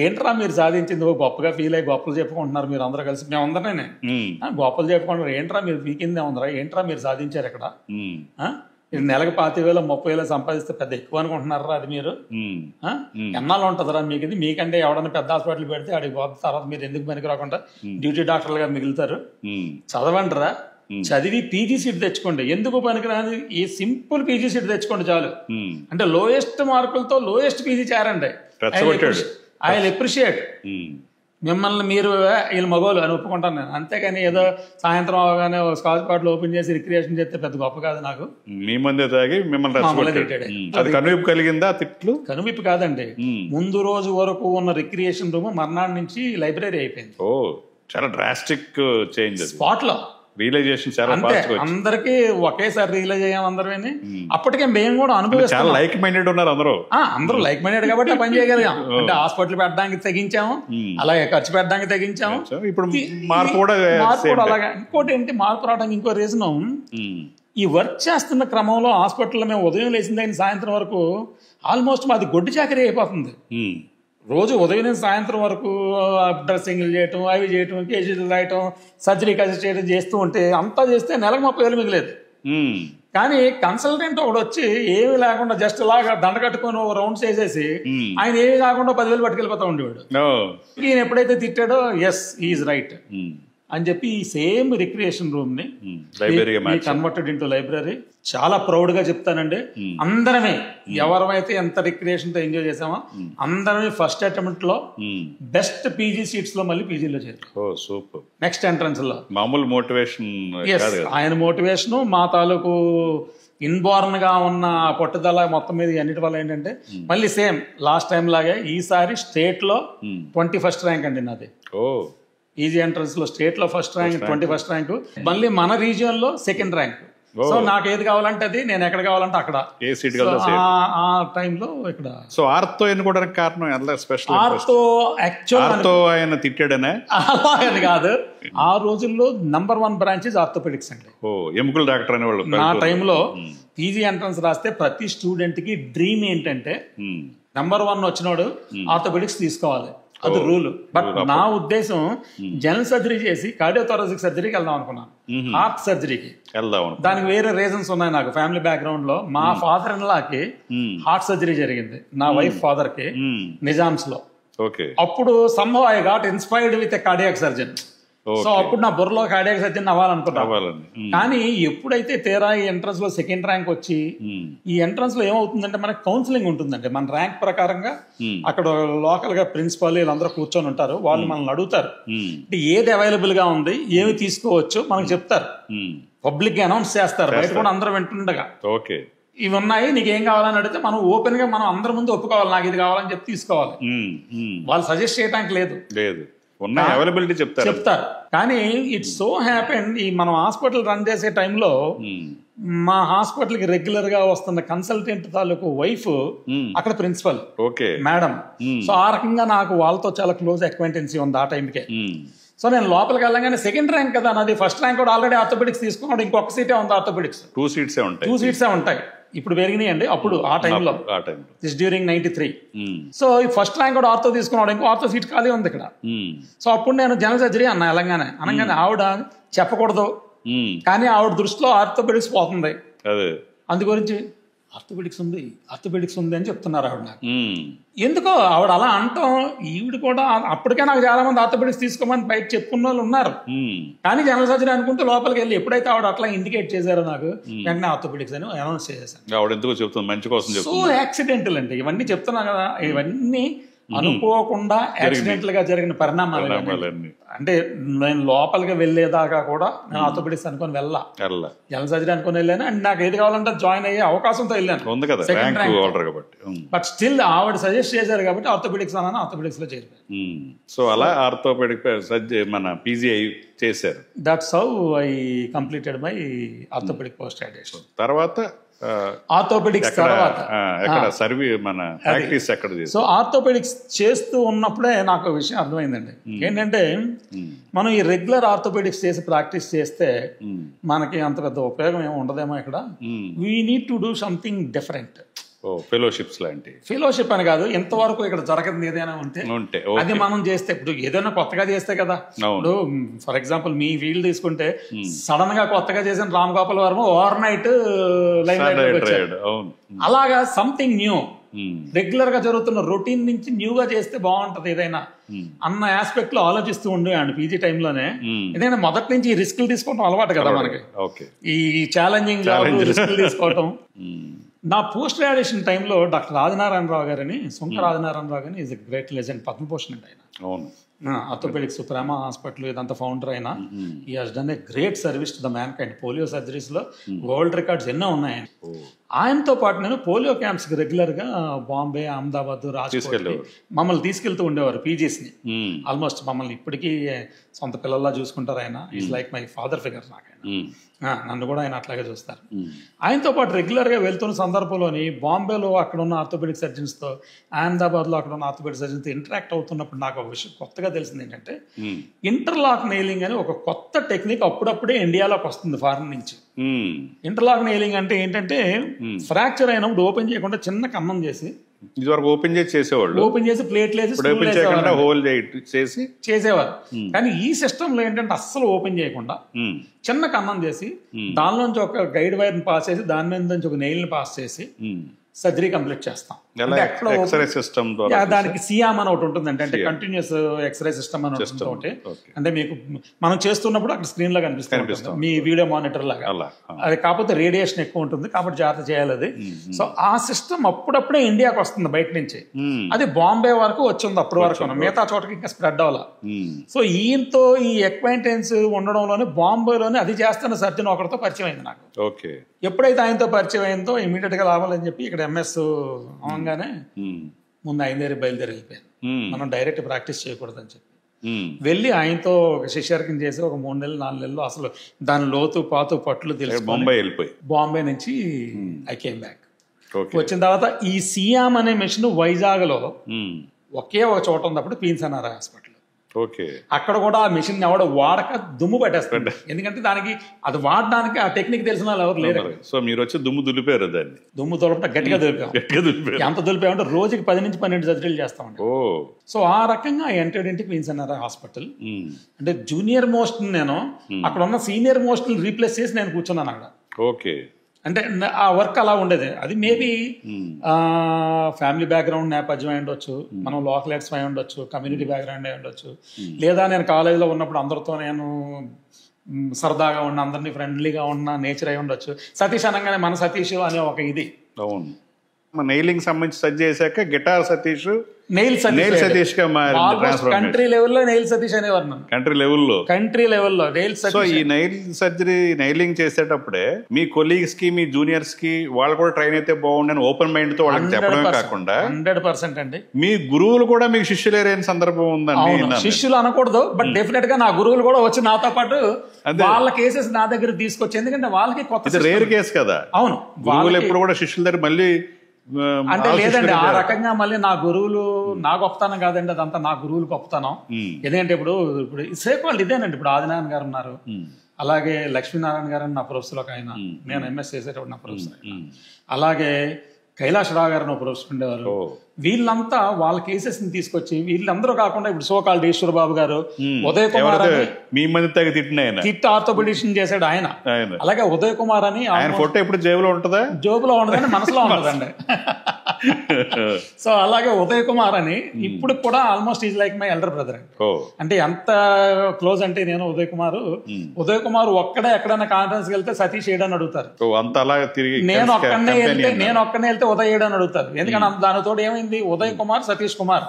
ఏంట్రా మీరు సాధించింది, గొప్పగా ఫీల్ అయ్యి గొప్పలు చెప్పుకుంటున్నారు మీరు అందరూ కలిసి, మేమందరనే గొప్పలు చెప్పుకుంటున్నారు, ఏంట్రా మీరు వీకిందే ఉందరా, ఏంట్రా మీరు సాధించారు ఇక్కడ, నెలకు 25,000 30,000 సంపాదిస్తే పెద్ద ఎక్కువ అనుకుంటున్నారా అది మీరు, ఎన్నాళ్ళు ఉంటుందిరా మీకు ఇది, మీకంటే ఎవడన్నా పెద్ద హాస్పిటల్ పెడితే అడిగి పోతే తర్వాత మీరు ఎందుకు పనికి రాకుండా డ్యూటీ డాక్టర్లుగా మిగులుతారు, చదవండిరా, చదివి పీజీ సీట్ తెచ్చుకోండి, ఎందుకు పనికిరాని ఈ సింపుల్ పీజీ సీట్ తెచ్చుకోండి చాలు, అంటే లోయెస్ట్ మార్కులతో లోయెస్ట్ పీజీ చేరండి, ఐ విల్ అప్రిషియేట్ మిమ్మల్ని, మీరు వీళ్ళు మగోళ్ళు అని ఒప్పుకుంటాను నేను. అంతేగాని ఏదో సాయంత్రం అవగానే స్కాచ్ బాటిల్ ఓపెన్ చేసి రిక్రియేషన్ చేస్తే పెద్ద గొప్ప కాదు నాకు. మీ మందే తాగి మిమ్మల్ని కనువిప్పు కలిగిందా? తిట్లు కనువిప్పు కాదండి, ముందు రోజు వరకు ఉన్న రిక్రియేషన్ రూమ్ మర్నాడు నుంచి లైబ్రరీ అయిపోయింది. ఓ, చాలా డ్రాస్టిక్ చేంజ్ స్పాట్ లో. రియలైజేషన్ అందరికి ఒకేసారి రియలైజ్ అయ్యాం అందరూ. అప్పటికే మేము కూడా అనుభవిస్తాం. లైక్ మైండెడ్ ఉన్నారు అందరూ లైక్ మైండెడ్ కాబట్టి పని చేయగలిగాం. అంటే హాస్పిటల్ పెట్టడానికి తగ్గించాము, అలాగే ఖర్చు పెట్టడానికి తగ్గించాము. ఇప్పుడు మార్పు కూడా అలాగే. ఇంకోటి ఏంటి మార్పు రావడానికి ఇంకో రీజన్, ఈ వర్క్ చేస్తున్న క్రమంలో హాస్పిటల్లో మేము ఉదయం లేచిన దగ్గర సాయంత్రం వరకు ఆల్మోస్ట్ మాది గొడ్డు చాకరీ అయిపోతుంది. రోజు ఉదయం నుంచి సాయంత్రం వరకు డ్రెస్సింగ్లు చేయటం, అవి చేయటం, కేజీలు రాయటం, సర్జరీకి అసిస్ట్ చేయడం చేస్తూ ఉంటే అంతా చేస్తే నెలకు 30,000 మిగిలేదు. కానీ కన్సల్టెంట్ ఒకడు వచ్చి ఏమీ లేకుండా జస్ట్ ఇలాగా దండ కట్టుకొని రౌండ్స్ వేసేసి ఆయన ఏమీ కాకుండా 10,000 పట్టుకెళ్ళిపోతా ఉండేవాడు. ఈయన ఎప్పుడైతే తిట్టాడో ఎస్ ఈజ్ రైట్ అని చెప్పి ఈ సేమ్ రిక్రియేషన్ రూమ్ ని కన్వర్టెడ్ ఇంటూ లైబ్రరీ. చాలా ప్రౌడ్ గా చెప్తానండి, అందరమే ఎవరైతే ఎంత రిక్రియేషన్ తో ఎంజాయ్ చేసామో అందరమే ఫస్ట్ అటెంప్ట్ లో బెస్ట్ పీజీ సీట్స్ లో మళ్ళీ పీజీలో చేరారు. నెక్స్ట్ ఎంట్రన్స్ లో మామూలు మోటివేషన్, ఆయన మోటివేషన్, మా తాలూకు ఇన్బార్న్ గా ఉన్న పట్టుదల మొత్తం మీద అన్నిటి వల్ల ఏంటంటే మళ్ళీ సేమ్ లాస్ట్ టైం లాగే ఈసారి స్టేట్ లో 21st ర్యాంక్ అండి నాది. ఈజీ ఎంట్రన్స్ లో స్టేట్ లో ఫస్ట్ ర్యాంక్, 21st ర్యాంక్, మళ్ళీ మన రీజియన్ లో 2nd ర్యాంక్. సో నాకు ఏది కావాలంటే అది, నేను ఎక్కడ కావాలంటే అక్కడ. ఏ సీట్ ఆ టైంలో ఇక్కడ. సో ఆర్తో ఎన్నుకోవడానికి కారణం ఎలా స్పెషల్? ఆర్థో ఆయన తిట్టాడనే అలా అని కాదు, ఆ రోజుల్లో #1 బ్రాంచ్ ఆర్థోపెడిక్స్ అండి. ఎముకల డాక్టర్ అనేవాళ్ళు. నా టైంలో పీజీ ఎంట్రన్స్ రాస్తే ప్రతి స్టూడెంట్ కి డ్రీమ్ ఏంటంటే #1 వచ్చినోడు ఆర్థోపెడిక్స్ తీసుకోవాలి, అది రూల్. బట్ నా ఉద్దేశం జనరల్ సర్జరీ చేసి కార్డియోథొరాసిక్ సర్జరీకి వెళ్దాం అనుకున్నాను, హార్ట్ సర్జరీకి. దానికి వేరే రీజన్స్ ఉన్నాయి నాకు. ఫ్యామిలీ బ్యాక్గ్రౌండ్ లో మా ఫాదర్ ఇన్ లాకి హార్ట్ సర్జరీ జరిగింది, నా వైఫ్ ఫాదర్ కి, నిజామ్స్ లో. అప్పుడు సంభవ్ I got inspired with a cardiac surgeon. So అప్పుడు నా బుర్రలో కార్డియాక్ సర్జన్ అవ్వాలనుకున్నా. కానీ ఎప్పుడైతే తీరా ఈ ఎంట్రన్స్ లో సెకండ్ ర్యాంక్ వచ్చి, ఈ ఎంట్రన్స్ లో ఏమవుతుందంటే మనకి కౌన్సిలింగ్ ఉంటుందండి. మన ర్యాంక్ ప్రకారంగా అక్కడ లోకల్ గా ప్రిన్సిపల్ వీళ్ళందరూ కూర్చొని ఉంటారు, వాళ్ళు మనల్ని అడుగుతారు అంటే ఏది అవైలబుల్ గా ఉంది, ఏమి తీసుకోవచ్చు మనకు చెప్తారు, పబ్లిక్ గా అనౌన్స్ చేస్తారు, బయట కూడా అందరూ వింటుండగా. ఇవి ఉన్నాయి, నీకేం కావాలని అడిగితే మనం ఓపెన్ గా మనం అందరి ముందు ఒప్పుకోవాలి, నాకు ఇది కావాలని చెప్పి తీసుకోవాలి. వాళ్ళు సజెస్ట్ చేయడానికి లేదు, అవైలబిలిటీ చెప్తారు. కానీ ఇట్స్ సో హ్యాపెండ్, ఈ మనం హాస్పిటల్ రన్ చేసే టైంలో మా హాస్పిటల్ కి రెగ్యులర్ గా వస్తున్న కన్సల్టెంట్ తాలూకు వైఫ్ అక్కడ ప్రిన్సిపల్ మేడం. సో ఆ రకంగా నాకు వాళ్ళతో చాలా క్లోజ్ అక్వైంటెన్సీ ఉంది ఆ టైంకే. సో నేను లోపలికి వెళ్ళగానే సెకండ్ ర్యాంక్ కదా నాది, ఫస్ట్ ర్యాంక్ కూడా ఆల్రెడీ ఆర్థోపెడిక్స్ తీసుకున్నాడు, ఇంకొక సీటే ఉంది ఆర్థోపెడిక్స్. 2 సీట్సే ఉంటాయి. ఇప్పుడు పెరిగినాయి అండి, అప్పుడు ఆ టైంలో దిస్ డ్యూరింగ్ 93. సో ఈ ఫస్ట్ ర్యాంక్ కూడా ఆర్థో తీసుకున్నాడు, ఇంకో ఆర్థో సీట్ ఖాళీ ఉంది ఇక్కడ. సో అప్పుడు నేను జనరల్ సర్జరీ అన్నా అనగానే ఆవిడ చెప్పకూడదు, కానీ ఆవిడ దృష్టిలో ఆర్థోపెడిక్స్ పోతుంది, అందు గురించి ఆర్థోపెడిక్స్ ఉంది అని చెప్తున్నారు ఆవిడ నాకు. ఎందుకో ఆవిడ అలా అంటాం, ఈవిడ కూడా అప్పటికే నాకు చాలా మంది ఆర్థోపెడిక్స్ తీసుకోమని బయట చెప్పుకున్న వాళ్ళు ఉన్నారు, కానీ జనరల్ సర్జరీ అనుకుంటూ లోపలికి వెళ్ళి ఎప్పుడైతే ఆవిడ అట్లా ఇండికేట్ చేశారో నాకు వెంటనే ఆర్థోపెడిక్స్ అని అనౌన్స్ చేసేసాను. సో యాక్సిడెంటల్ అండి ఇవన్నీ చెప్తున్నా కదా, ఇవన్నీ అనుకోకుండా యాక్సిడెంటల్ గా జరిగిన పరిణామాలు. అంటే నేను లోపలికి వెళ్ళేదాకా కూడా నేను ఆర్థోపెడిక్స్ అనుకుని వెళ్ళా, జనరల్ సర్జరీ అనుకుని వెళ్ళాను. అండ్ నాకు ఏది కావాలంటే జాయిన్ అయ్యే అవకాశంతో వెళ్ళాను, బట్ స్టిల్ ఆవిడ సజెస్ట్ చేశారు కాబట్టి ఆర్థోపెడిక్స్ అన్నాను, ఆర్థోపెడిక్స్ లో చేరిపోయాను. సో అలా ఆర్థోపెడిక్ మన పీజీ చేశారు. That's how I completed my orthopaedic post graduation. తర్వాత ఆర్థోపెడిక్స్ తర్వాత సో ఆర్థోపెడిక్స్ చేస్తూ ఉన్నప్పుడే నాకు ఒక విషయం అర్థమైందండి. ఏంటంటే మనం ఈ రెగ్యులర్ ఆర్థోపెడిక్స్ చేసి ప్రాక్టీస్ చేస్తే మనకి అంత పెద్ద ఉపయోగం ఏమి ఉండదేమో. ఇక్కడ we need to do something different. Fellowships లాంటి. ఫెలోషిప్ అని కాదు, ఎంతవరకు ఇక్కడ జరగదు ఏదైనా ఉంటే అది మనం చేస్తే, ఇప్పుడు ఏదైనా కొత్తగా చేస్తే కదా. ఇప్పుడు ఫర్ ఎగ్జాంపుల్ మీ ఫీల్డ్ తీసుకుంటే సడన్ గా కొత్తగా చేసిన Ram Gopal Varma over night live వచ్చాడు. అలాగా సంథింగ్ న్యూ, రెగ్యులర్ గా జరుగుతున్న రొటీన్ నుంచి న్యూగా చేస్తే బాగుంటది ఏదైనా అన్న ఆస్పెక్ట్ లో ఆలోచిస్తూ ఉండేవాడిని పీజీ టైంలోనే. ఏదైనా మొదటి నుంచి రిస్కులు తీసుకోవటం అలవాటు కదా మనకి, ఈ ఛాలెంజింగ్ రిస్కులు తీసుకోవటం. నా పోస్ట్ గ్రాడ్యుయేషన్ టైంలో డాక్టర్ ఆదినారాయణరావు గారని, సుంకర ఆదినారాయణరావు గారిని is a great legend, Padma Bhushan అండి ఆయన. ఆర్థోపెడిక్స్ ప్రేమ హాస్పిటల్ ఇదంతా ఫౌండర్ అయినా ఈ has done a great service to the man kind. Polio surgeries లో వరల్డ్ రికార్డ్స్ ఎన్నో ఉన్నాయి. ఆయనతో పాటు నేను పోలియో క్యాంప్స్ కి రెగ్యులర్ గా బాంబే, అహ్మదాబాద్, రాజ్కోట్ మమ్మల్ని తీసుకెళ్తూ ఉండేవారు పీజీస్ ని. ఆల్మోస్ట్ మమ్మల్ని ఇప్పటికీ సొంత పిల్లల్లా చూసుకుంటారు ఆయన. Is like my father figure నాకు ఆయన. నన్ను కూడా ఆయన అట్లాగే చూస్తారు. ఆయనతో పాటు రెగ్యులర్ గా వెళ్తున్న సందర్భంలోని బాంబేలో అక్కడ ఉన్న ఆర్థోపెడిక్ సర్జన్స్ తో, అహ్మదాబాద్ లో అక్కడ ఉన్న ఆర్థోపెడిక్ సర్జన్స్ తో ఇంటరాక్ట్ అవుతున్నప్పుడు నాకు ఒక విషయం కొత్తగా తెలిసింది. ఏంటంటే ఇంటర్లాక్ నెయిలింగ్ అని ఒక కొత్త టెక్నిక్ అప్పుడప్పుడే ఇండియాలోకి వస్తుంది ఫారిన్ నుంచి. ఇంటర్లాక్ నెయిలింగ్ అంటే ఏంటంటే ఫ్రాక్చర్ అయినప్పుడు ఓపెన్ చేయకుండా చిన్న కన్నం చేసి, ఇదివరకు ఓపెన్ చేసి చేసేవాళ్ళు, ఓపెన్ చేసి ప్లేట్లు వేసి చేసేవారు. కానీ ఈ సిస్టమ్ లో ఏంటంటే అస్సలు ఓపెన్ చేయకుండా చిన్న కన్నం చేసి దానిలోంచి ఒక గైడ్ వైర్ ని పాస్ చేసి దాని మీద నుంచి ఒక నెయిల్ ని పాస్ చేసి సర్జరీ కంప్లీట్ చేస్తాం. దానికి సియామ్ అని ఒకటి ఉంటుంది, అంటే కంటిన్యూస్ ఎక్స్రే సిస్టమ్ అని ఒకటి. అంటే మీకు మనం చేస్తున్నప్పుడు అక్కడ స్క్రీన్ లో కనిపిస్తుంది మీ వీడియో మానిటర్ లాగా. అది కాకపోతే రేడియేషన్ ఎక్కువ ఉంటుంది కాబట్టి జాగ్రత్త చేయాలి అది. సో ఆ సిస్టమ్ అప్పుడప్పుడే ఇండియాకి వస్తుంది బయట నుంచి. అది బాంబే వరకు వచ్చింది అప్పటి వరకు, మిగతా చోటకి ఇంకా స్ప్రెడ్ అవ్వాలి. సో ఈయనతో ఈ అక్వైంటెన్స్ ఉండడంలోనే బాంబేలోనే అది చేస్తున్న సర్జన్ ఒకరితో పరిచయం అయింది నాకు. ఎప్పుడైతే ఆయనతో పరిచయం అయిందో ఇమీడియట్ గా రావాలని చెప్పి ఇక్కడ ఎంఎస్ అవగానే ముందు ఆయన దగ్గర బయలుదేరి వెళ్ళిపోయాను. మనం డైరెక్ట్ ప్రాక్టీస్ చేయకూడదని చెప్పి వెళ్ళి ఆయనతో ఒక శిష్యర్కం చేసి ఒక 3 నెలలు 4 నెలలు అసలు దాని లోతు పాతు పట్లు తెలుసు. బాంబే నుంచి ఐ కేమ్ బ్యాక్. వచ్చిన తర్వాత ఈ సియామ్ అనే మెషిన్ వైజాగ్ లో ఒకే ఒక చోట ఉన్నప్పుడు పీన్సనారా హాస్పిటల్. అక్కడ కూడా ఆ మెషిన్ ఎవడ వాడక దుమ్ము పట్టేస్తుంది. ఎందుకంటే దానికి అది వాడడానికి ఆ టెక్నిక్ తెలిసిన వాళ్ళు ఎవరు లేరు. సో మీరు వచ్చి దుమ్ము దులిపారు. దాన్ని దుమ్ము దులపడం గట్టిగా దులిపాం. ఎంత దులిపామంటే రోజుకి 10 నుంచి 12 సర్జరీలు చేస్తామండి. సో ఆ రకంగా ఎంటర్డ్ ఇంటికి పీన్సనారా హాస్పిటల్. అంటే జూనియర్ మోస్ట్ నేను అక్కడ ఉన్న సీనియర్ మోస్ట్ రీప్లేస్ చేసి నేను కూర్చున్నాను అక్కడ. అంటే ఆ వర్క్ అలా ఉండేది. అది మేబీ ఫ్యామిలీ బ్యాక్గ్రౌండ్ నేపథ్యం అయి ఉండొచ్చు, మనం లోకల్ ఎక్స్ అయి ఉండొచ్చు, కమ్యూనిటీ బ్యాక్గ్రౌండ్ అయి ఉండొచ్చు, లేదా నేను కాలేజీలో ఉన్నప్పుడు అందరితో నేను సరదాగా ఉన్న, అందరినీ ఫ్రెండ్లీగా ఉన్న నేచర్ అయి ఉండొచ్చు. సతీష్ అనగానే మన సతీష్ అనే ఒక ఇది. నెయిలింగ్ సంబంధించి సర్జ్ చేశాక గిటార్ సతీష్, నెయిల్ సతీష్ గా కంట్రీ లెవెల్లో నెయిల్ సతీష్ అనేవారు. కంట్రీ లెవెల్లో నెయిల్ సతీష్. సో ఈ నెయిల్ సర్జరీ నైలింగ్ చేసేటప్పుడే మీ కొలీగ్స్ కి మీ జూనియర్స్ కి వాళ్ళు కూడా ట్రైన్ అయితే బాగుండని ఓపెన్ మైండ్ తో వాళ్ళకి చెప్పడమే కాకుండా 100% అండి మీ గురువులు కూడా మీకు శిష్యులేరైన సందర్భం ఉందండి. శిష్యులు అనకూడదు, బట్ డెఫినెట్ గా నా గురువులు కూడా వచ్చి నాతో పాటు వాళ్ళ కేసెస్ నా దగ్గర తీసుకొచ్చి, ఎందుకంటే వాళ్ళకి కొత్త రేర్ కేసు కదా. అవును, గురువులు ఎప్పుడు కూడా శిష్యుల దగ్గర మళ్ళీ అంటే లేదండి. ఆ రకంగా మళ్ళీ నా గురువులు నా గొప్పతనం కాదండి, అదంతా నా గురువులు గొప్పతనం. ఎందుకంటే ఇప్పుడు సేపు వాళ్ళు ఇదేనండి. ఇప్పుడు ఆదినారాయణ గారు ఉన్నారు, అలాగే లక్ష్మీనారాయణ గారు నా ప్రొఫెసర్ ఒక ఆయన, నేను ఎంఎస్ చేసేటప్పుడు నా ప్రొఫెసర్. అలాగే కైలాసరావు గారు నా ప్రొఫెసర్ ఉండేవారు. వీళ్ళంతా వాళ్ళ కేసెస్ ని తీసుకొచ్చి, వీళ్ళందరూ కాకుండా ఇప్పుడు సోకాల్డ్ ఈశ్వర్ బాబు గారు, ఉదయ్ కుమార్ తిట్టి ఆర్థోపెడిషన్ చేశాడు ఆయన. అలాగే ఉదయ్ కుమార్ అని ఫోటో ఇప్పుడు జేబులో ఉంటుందా? జోబులో ఉండదని మనసులో ఉంటుందండి. సో అలాగే ఉదయ్ కుమార్ అని ఇప్పుడు కూడా almost is like my elder brother. అంటే ఎంత క్లోజ్ అంటే నేను ఉదయ్ కుమార్ ఒక్కడే ఎక్కడైనా కాన్ఫరెన్స్ వెళ్తే సతీష్ ఏడని అడుగుతారు. నేను ఒక్కనే వెళ్తే ఉదయ్ ఏడని అడుగుతారు. ఎందుకంటే దానితో ఏమైంది, Uday Kumar Satish Kumar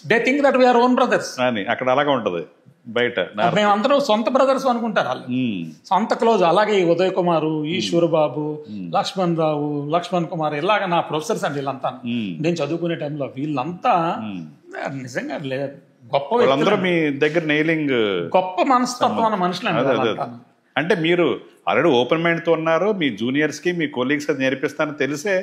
they think that we are own brothers అని. అక్కడ అలాగే ఉంటది. బయట మేమందరూ సొంత బ్రదర్స్ అనుకుంటారు వాళ్ళు, సొంత క్లోజ్. అలాగే ఉదయ్ కుమారు, ఈశ్వర్ బాబు, లక్ష్మణ్ రావు, లక్ష్మణ్ కుమార్, ఇలాగ నా ప్రొఫెసర్స్ అండి వీళ్ళంతా. నేను చదువుకునే టైంలో వీళ్ళంతా నిజంగా గొప్ప వాళ్ళందరూ మీ దగ్గర నెయిలింగ్ గొప్ప మనస్తత్వం అన్న మనుషులు అండి. అంటే మీరు ఆల్రెడీ ఓపెన్ మైండ్ తో ఉన్నారు, మీ జూనియర్స్ కి మీ కొలీగ్స్ అది నేర్పిస్తానని తెలిసే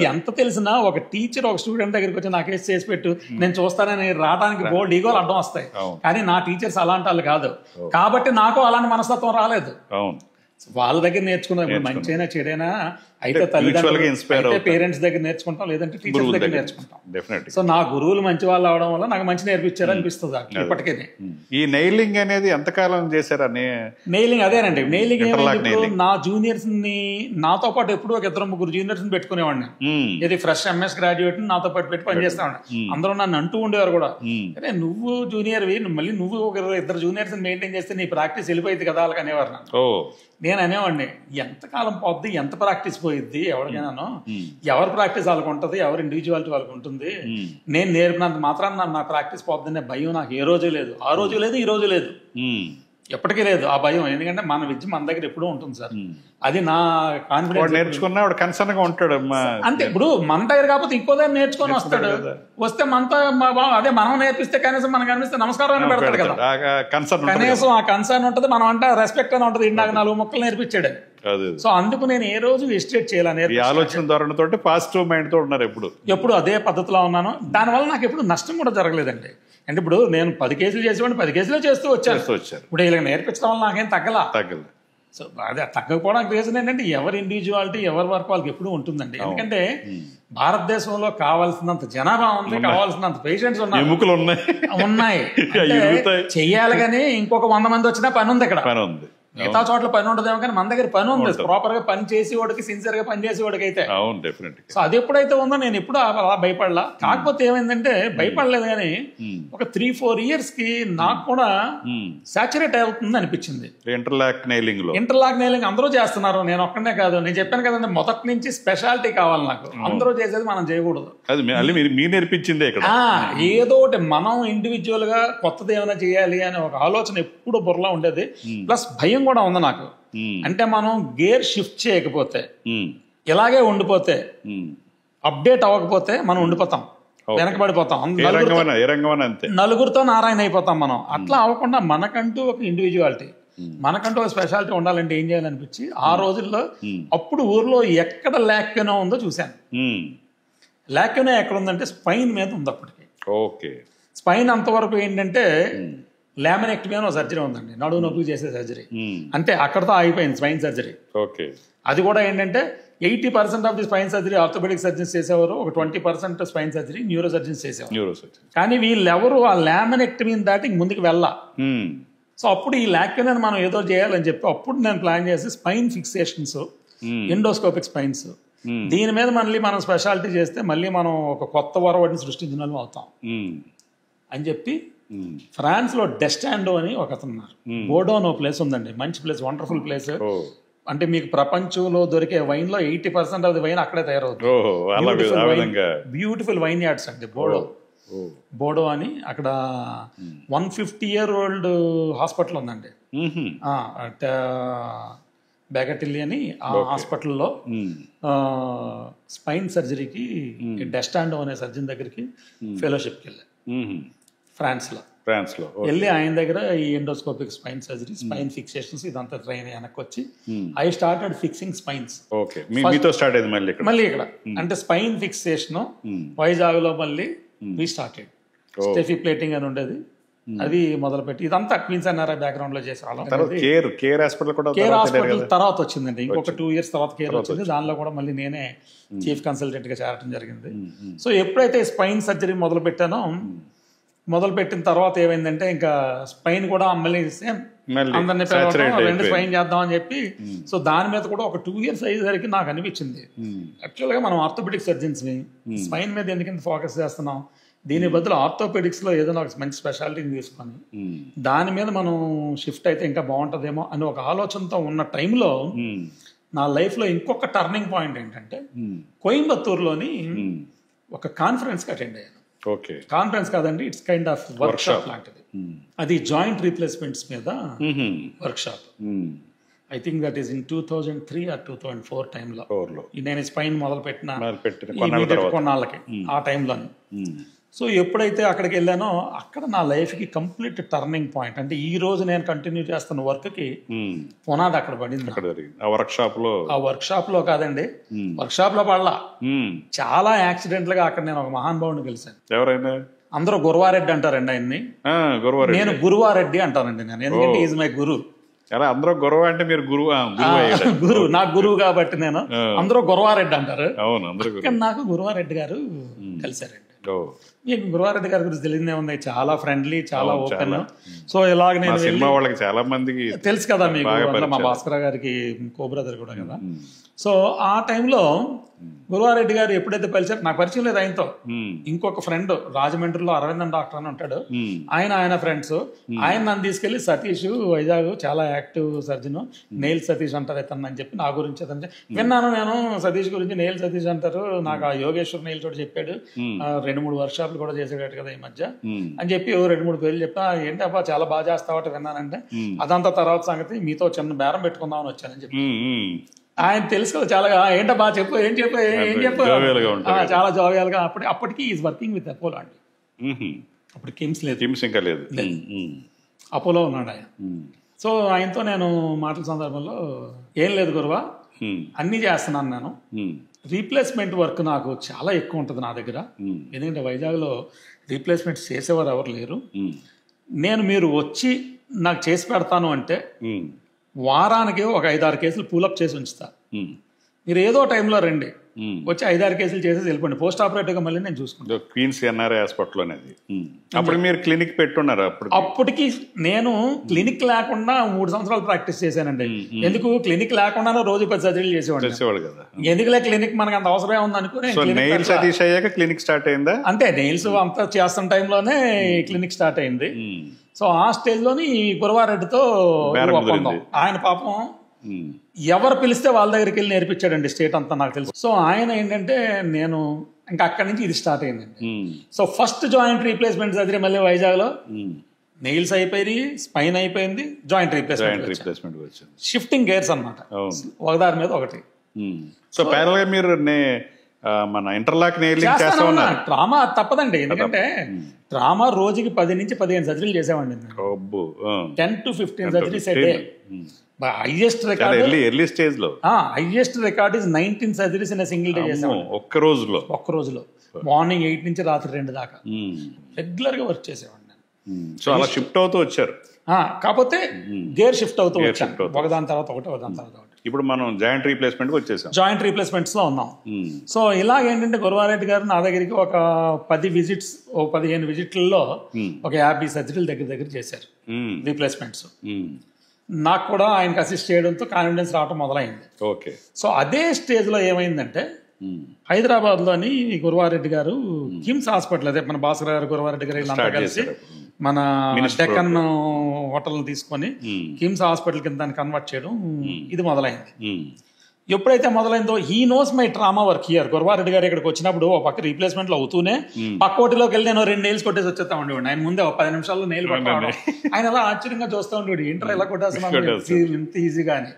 ఎంత తెలిసినా ఒక టీచర్ ఒక స్టూడెంట్ దగ్గరికి వచ్చి నాకు చేసి పెట్టు నేను చూస్తానని రావడానికి బోల్డ్ ఈగోలు అడ్డం వస్తాయి. కానీ నా టీచర్స్ అలాంటి వాళ్ళు కాదు, కాబట్టి నాకు అలాంటి మనస్తత్వం రాలేదు. వాళ్ళ దగ్గర నేర్చుకున్నాం. మంచైనా చెడైనా అయితే తల్లిదండ్రులు పేరెంట్స్ దగ్గర నేర్చుకుంటాం, లేదంటే టీచర్స్ దగ్గర నేర్చుకుంటాం. సో నా గురువులు మంచి వాళ్ళు అవడం వల్ల నాకు మంచి నేర్పించారు అనిపిస్తుంది ఇప్పటికే. ఈ నెయిలింగ్ అనేది ఎంతకాలం చేశారని? నెయిలింగ్ అదేనండి. నెయిలింగ్ నా జూనియర్స్ ని నాతో పాటు ఎప్పుడు ఒక 2-3 జూనియర్స్ ని పెట్టుకునేవాడిని. ఇది ఫ్రెష్ ఎంఎస్ గ్రాడ్యుయేట్ నాతో పాటు పెట్టి పనిచేస్తా ఉండే. అందరూ నన్ను అంటూ ఉండేవారు కూడా, అరే నువ్వు జూనియర్వి, మళ్ళీ నువ్వు ఒక 2 జూనియర్స్ మెయింటైన్ చేస్తే నీ ప్రాక్టీస్ వెళ్ళిపోయింది కదా వాళ్ళకి అనేవారు. నేను అనేవాడిని, ఎంతకాలం పోద్ది, ఎంత ప్రాక్టీస్ పోయిద్ది ఎవరికైనాను, ఎవరి ప్రాక్టీస్ వాళ్ళకు ఉంటుంది, ఎవరి ఇండివిజువాలిటీ వాళ్ళకి ఉంటుంది. నేను నేర్పినంత మాత్రాన నా ప్రాక్టీస్ పోద్దనే భయం నాకు ఏ రోజు లేదు. ఆ రోజు లేదు, ఈ రోజు లేదు, ఎప్పటికీ లేదు ఆ భయం. ఎందుకంటే మన విద్య మన దగ్గర ఎప్పుడూ ఉంటుంది సార్. అది నా కాన్ఫిడెన్స్. నేర్చుకున్నా కన్సర్న్ గా ఉంటాడు అంతే. ఇప్పుడు మన దగ్గర కాకపోతే ఇంకో దగ్గర నేర్చుకొని వస్తాడు. వస్తే మనతో అదే మనం నేర్పిస్తే కనీసం మనకు అనిపిస్తే నమస్కారం అని పెడతాడు కదా. కనీసం ఆ కన్సర్న్ ఉంటుంది, మనం అంటే రెస్పెక్ట్ అని ఉంటుంది. ఇందాక 4 ముక్కలు నేర్పించాడు. సో అందుకు నేను ఏ రోజు ఎస్టేట్ చేయాలి ఆలోచన ధోరణితో పాజిటివ్ మైండ్ తో ఉన్నారు. ఎప్పుడు అదే పద్ధతిలో ఉన్నాను. దానివల్ల నాకు ఎప్పుడు నష్టం కూడా జరగలేదండి. అంటే ఇప్పుడు నేను 10 కేసులు చేసేవాడిని, 10 కేసులు చేస్తూ వచ్చాను. ఇప్పుడు ఇలా నేర్పించడం వల్ల నాకేం తగ్గల. సో అదే తగ్గకపోవడానికి రీజన్ ఏంటంటే ఎవరి ఇండివిజువాలిటీ, ఎవరి వర్క్ వాళ్ళకి ఎప్పుడు ఉంటుందండి. ఎందుకంటే భారతదేశంలో కావాల్సినంత జనాభా ఉంది, కావాల్సినంత పేషెంట్స్ ఉన్నాయి. చెయ్యాలి కానీ ఇంకొక 100 మంది వచ్చినా పని ఉంది. ఇక్కడ మిగతా చోట్ల పని ఉండదేమో కానీ మన దగ్గర పని ఉంది. ప్రాపర్ గా పని చేసేవాడికి, సిన్సియర్ గా పని చేసేవాడికి అయితే. సో అది ఎప్పుడైతే ఉందో నేను ఎప్పుడు అలా భయపడలా. కాకపోతే ఏమైందంటే భయపడలేదు కానీ ఒక 3-4 ఇయర్స్ కి నాకు కూడా సాచురేట్ అవుతుంది అనిపించింది. ఇంటర్లాక్ నైలింగ్ అందరూ చేస్తున్నారు, నేను ఒక్కనే కాదు. నేను చెప్పాను కదండి, మొదటి నుంచి స్పెషాలిటీ కావాలి నాకు. అందరూ చేసేది మనం చేయకూడదు. ఏదో ఒకటి మనం ఇండివిజువల్ గా కొత్తది ఏమైనా చేయాలి అనే ఒక ఆలోచన ఎప్పుడు బుర్రలో ఉండేది. ప్లస్ భయం కూడా ఉంది నాకు. అంటే మనం గేర్ షిఫ్ట్ చేయకపోతే, ఇలాగే ఉండిపోతే, అప్డేట్ అవ్వకపోతే మనం ఉండిపోతాం. వెనకబడిపోతాం. నలుగురితో నారాయణ అయిపోతాం మనం. అట్లా అవ్వకుండా మనకంటూ ఒక ఇండివిజువాలిటీ, మనకంటూ ఒక స్పెషాలిటీ ఉండాలంటే ఏం చేయాలనిపించి ఆ రోజుల్లో అప్పుడు ఊర్లో ఎక్కడ ల్యాక్యూనో ఉందో చూశాను. ల్యాక్యూనో ఎక్కడ ఉందంటే స్పైన్ మీద ఉంది అప్పటికి. ఓకే. స్పైన్ అంతవరకు ఏంటంటే లామినెక్టమీ అని ఒక సర్జరీ ఉందండి, నడువు నొప్పి చేసే సర్జరీ. అంటే అక్కడతో ఆగిపోయింది స్పైన్ సర్జరీ. ఓకే. అది కూడా ఏంటంటే 80% of the spine surgery orthopaedic surgeons చేసేవారు, ఒక 20% స్పైన్ సర్జరీ న్యూరో సర్జన్స్ చేసేవారు. కానీ వీళ్ళెవరు ఆ లామినెక్టమీని దాటి ముందుకు వెళ్ళా. సో అప్పుడు ఈ ల్యాక్యూనోని మనం ఏదో చేయాలని చెప్పి అప్పుడు నేను ప్లాన్ చేసి స్పైన్ ఫిక్సేషన్స్, ఎండోస్కోపిక్ స్పైన్స్, దీని మీద మళ్ళీ మనం స్పెషాలిటీ చేస్తే మళ్ళీ మనం ఒక కొత్త వరవడిని సృష్టించిన వాళ్ళు అవుతాం అని చెప్పి ఫ్రాన్స్ లో డెస్టాండో అని ఒక అతను ఉన్నారు. బోర్డో అనే ప్లేస్ ఉందండి, మంచి ప్లేస్, వండర్ఫుల్ ప్లేస్. అంటే మీకు ప్రపంచంలో దొరికే వైన్ లో 80% ఆఫ్ ది వైన్ అక్కడే తయారవుతుంది. బ్యూటిఫుల్ వైన్ యార్డ్స్ అండి బోర్డో అని. అక్కడ 150-year-old హాస్పిటల్ ఉందండి, బెగటిల్లి అని. ఆ హాస్పిటల్లో స్పైన్ సర్జరీకి డెస్టాండో అనే సర్జన్ దగ్గరికి ఫెలోషిప్కి వెళ్ళాను ఫ్రాన్స్ లో వెళ్ళి ఆయన దగ్గర ఈ endoscopic spine surgery, spine fixations ఇదంతా ట్రైన్ వెనక్కి వచ్చి ఐ స్టార్టెడ్ ఫిక్సింగ్ స్పైన్స్. మళ్ళీ ఇక్కడ అంటే స్పైన్ ఫిక్సేషన్ వైజాగ్ లో మళ్ళీ వి స్టార్టెడ్. స్టెఫీ ప్లేటింగ్ అని ఉండేది, అది మొదలుపెట్టి ఇదంతా క్వీన్స్ అండ్ నారా బ్యాక్గ్రౌండ్ లో చేసే వాళ్ళం. కేర్ హాస్పిటల్ తర్వాత వచ్చిందండి, ఇంకొక 2 years తర్వాత కేర్ వచ్చింది. దానిలో కూడా మళ్ళీ నేనే చీఫ్ కన్సల్టెంట్ గా చేరడం జరిగింది. సో ఎప్పుడైతే స్పైన్ సర్జరీ మొదలుపెట్టిన తర్వాత ఏమైందంటే ఇంకా స్పైన్ కూడా మళ్ళీ సేమ్ అందరినీ రెండు స్పైన్ చేద్దాం అని చెప్పి, సో దాని మీద కూడా ఒక 2 years అయ్యేసరికి నాకు అనిపించింది యాక్చువల్గా మనం ఆర్థోపెడిక్ సర్జన్స్ స్పైన్ మీద ఎందుకంత ఫోకస్ చేస్తున్నాం, దీని బదులు ఆర్థోపెడిక్స్ లో ఏదైనా ఒక మంచి స్పెషాలిటీని తీసుకొని దాని మీద మనం షిఫ్ట్ అయితే ఇంకా బాగుంటుందేమో అని ఒక ఆలోచనతో ఉన్న టైంలో నా లైఫ్ లో ఇంకొక టర్నింగ్ పాయింట్ ఏంటంటే కోయంబత్తూరులోని ఒక కాన్ఫరెన్స్కి అటెండ్ అయ్యాను. కాన్ఫరెన్స్ కాదండి, it's kind of work shop లాంటిది. అది జాయింట్ రీప్లేస్మెంట్స్ మీద work shop. I think that is in 2003 or 2004 టైంలో నేను స్పైన్ మొదలు పెట్టిన కొన్నాళ్ళకి ఆ టైంలోని. సో ఎప్పుడైతే అక్కడికి వెళ్ళానో అక్కడ నా లైఫ్కి కంప్లీట్ టర్నింగ్ పాయింట్. అంటే ఈ రోజు నేను కంటిన్యూ చేస్తున్న వర్క్కి పునాది అక్కడ పడింది. ఆ వర్క్ షాప్ లో కాదండి, వర్క్ షాప్ లో పడలా, చాలా యాక్సిడెంట్ గా అక్కడ నేను ఒక మహానుభావుని కలిశాను. ఎవరైనా అందరూ గురువారెడ్డి అంటారండి ఆయన్ని, నేను గురువారెడ్డి అంటానండి నేను, ఎందుకంటే ఈజ్ మై గురు. అందరూ గురువు అంటే మీరు గురువు నాకు గురువు కాబట్టి నేను, అందరూ గురువారెడ్డి అంటారు. నాకు గురువారెడ్డి గారు కలిశారండి. మీకు గురువారెడ్డి గారి గురించి తెలియదే ఉంది, చాలా ఫ్రెండ్లీ, చాలా ఓపెన్. సో ఇలాగ నేను వాళ్ళకి చాలా మందికి తెలుసు కదా మీకు, మా భాస్కర గారికి కో బ్రదర్ కూడా కదా. సో ఆ టైంలో గురువారెడ్డి గారు ఎప్పుడైతే పరిచయం, నాకు పరిచయం లేదు ఆయనతో, ఇంకొక ఫ్రెండ్ రాజమండ్రిలో అరవిందన్ డాక్టర్ అని ఉంటాడు, ఆయన ఫ్రెండ్స్, ఆయన నన్ను తీసుకెళ్లి సతీష్ వైజాగ్ చాలా యాక్టివ్ సర్జన్, నెయిల్ సతీష్ అంటారు ఇతను అని చెప్పి నా గురించి అతను విన్నాను. నేను సతీష్ గురించి నెయిల్ సతీష్ అంటారు, నాకు ఆ యోగేశ్వర్ నెయిల్ తోటి చెప్పాడు, 2-3 వర్క్షాప్లు కూడా చేసేటట్టు కదా ఈ మధ్య అని చెప్పి 2-3 పేర్లు చెప్పా. ఏంటి అబ్బా చాలా బాగా చేస్తావట విన్నానంటే, అదంతా తర్వాత సంగతి, మీతో చిన్న బేరం పెట్టుకుందామని వచ్చానని చెప్పి. ఆయన తెలుసు కదా చాలా, ఏంటబ్బా చెప్పు ఏం చెప్పు చాలా జోవియల్గా. అప్పటికి ఈజ్ వర్కింగ్ విత్ అపోలో అండి, అప్పుడు కిమ్స్ లేదు, అపోలో ఉన్నాడు ఆయన. సో ఆయనతో నేను మాటల సందర్భంలో, ఏం లేదు గురువా, అన్నీ చేస్తున్నాను నేను, రీప్లేస్మెంట్ వర్క్ నాకు చాలా ఎక్కువ ఉంటుంది నా దగ్గర, ఎందుకంటే వైజాగ్లో రీప్లేస్మెంట్ చేసేవారు ఎవరు లేరు, మీరు వచ్చి నాకు చేసి పెడతాను అంటే వారానికి ఒక 5-6 కేసులు పూలప్ చేసి ఉంచుతా, మీరు ఏదో టైంలో రండి, వచ్చి 5-6 కేసులు చేసేసి వెళ్ళిపోండి, పోస్ట్ ఆపరేటివ్ గా మళ్ళీ నేను చూసుకుంటాను. క్వీన్స్ ఎన్ఆర్ఐ హాస్పిటల్ అనేది అప్పుడు మీరు క్లినిక్ పెట్టున్నారు. అప్పటికి నేను క్లినిక్ లేకుండా 3 సంవత్సరాలు ప్రాక్టీస్ చేశానండి. ఎందుకు క్లినిక్ లేకుండా రోజు 10 సర్జరీలు చేసేవాడు కదా, ఎందుకులే క్లినిక్ మనకు అంత అవసరమే ఉంది అనుకుని క్లినిక్ స్టార్ట్ అయిందా. అంటే నెయిల్స్ అంతా చేస్తున్న టైంలోనే క్లినిక్ స్టార్ట్ అయింది. సో ఆ స్టేజ్ లోని గురువారెడ్డితో ఆయన పాపం ఎవరు పిలిస్తే వాళ్ళ దగ్గరికి వెళ్ళి నేర్పించాడండి, స్టేట్ అంతా నాకు తెలుసు. సో ఆయన ఏంటంటే నేను ఇంకా అక్కడి నుంచి ఇది స్టార్ట్ అయిందండి. So first joint replacement surgery మళ్ళీ వైజాగ్ లో, నెయిల్స్ అయిపోయి, స్పైన్ అయిపోయింది, జాయింట్ రీప్లేస్మెంట్ షిఫ్టింగ్ గేర్స్ అన్నమాట, ఒకదారి మీద ఒకటి. సో ప్యారల్ గా మీరు మన ఇంటర్లాక్ నెయిలింగ్ చేస్తా ఉన్నా. ట్రామా తప్పదండి, ఎందుకంటే ట్రామా రోజుకి 10 నుంచి 15 సర్జరీలు చేసేవాడి. 10 to 15 surgeries a day. Highest record early stage లో highest record is 19 surgeries in single day చేసాము. ఒక్క రోజులో మార్నింగ్ 8 నుంచి రాత్రి 2 దాకా రెగ్యులర్ గా వర్క్ చేసేవాడిని. సో అలా షిఫ్ట్ అవుతూ వచ్చారు. కాకపోతే గేర్ షిఫ్ట్ అవుతూ వచ్చాను, ఒకదాని తర్వాత ఒకటి. ఇప్పుడు మనం జాయింట్ రీప్లేస్మెంట్ వచ్చేసాం, జాయింట్ రీప్లేస్మెంట్స్ లో ఉన్నాం. సో ఇలాగేంటంటే గురువారెడ్డి గారు నా దగ్గరికి ఒక 10 విజిట్స్ 15 విజిట్లలో ఒక 50 సర్జరీలు దగ్గర చేశారు రీప్లేస్మెంట్స్. నాకు కూడా ఆయనకు అసిస్ట్ చేయడంతో కాన్ఫిడెన్స్ రావడం మొదలైంది. ఓకే. సో అదే స్టేజ్ లో ఏమైందంటే హైదరాబాద్ లోని గురువారెడ్డి గారు కిమ్స్ హాస్పిటల్, అదే మన భాస్కర్ గారు గురువారెడ్డి గారు వీళ్ళంతా కలిసి మన డెక్కన్ హోటల్ తీసుకొని కిమ్స్ హాస్పిటల్ కింద దాన్ని కన్వర్ట్ చేయడం ఇది మొదలైంది. ఎప్పుడైతే మొదలైందో he knows my trauma work here. Guruvareddy గారు ఇక్కడికి వచ్చినప్పుడు ఒక పక్క రీప్లేస్మెంట్ లో అవుతూనే పక్కోటిలోకి వెళ్ళి నేను 2 నెయిల్స్ కొట్టేసి వచ్చేస్తా ఉండేవాడు. ఆయన ముందే 10 నిమిషాల్లో నెయిల్ కొట్టాడు. ఆయన అలా ఆశ్చర్యంగా చూస్తూ ఉండేవాడు, ఇంటర్ ఎలా కొట్టేస్తున్నాడు ఇంత ఈజీగా అని.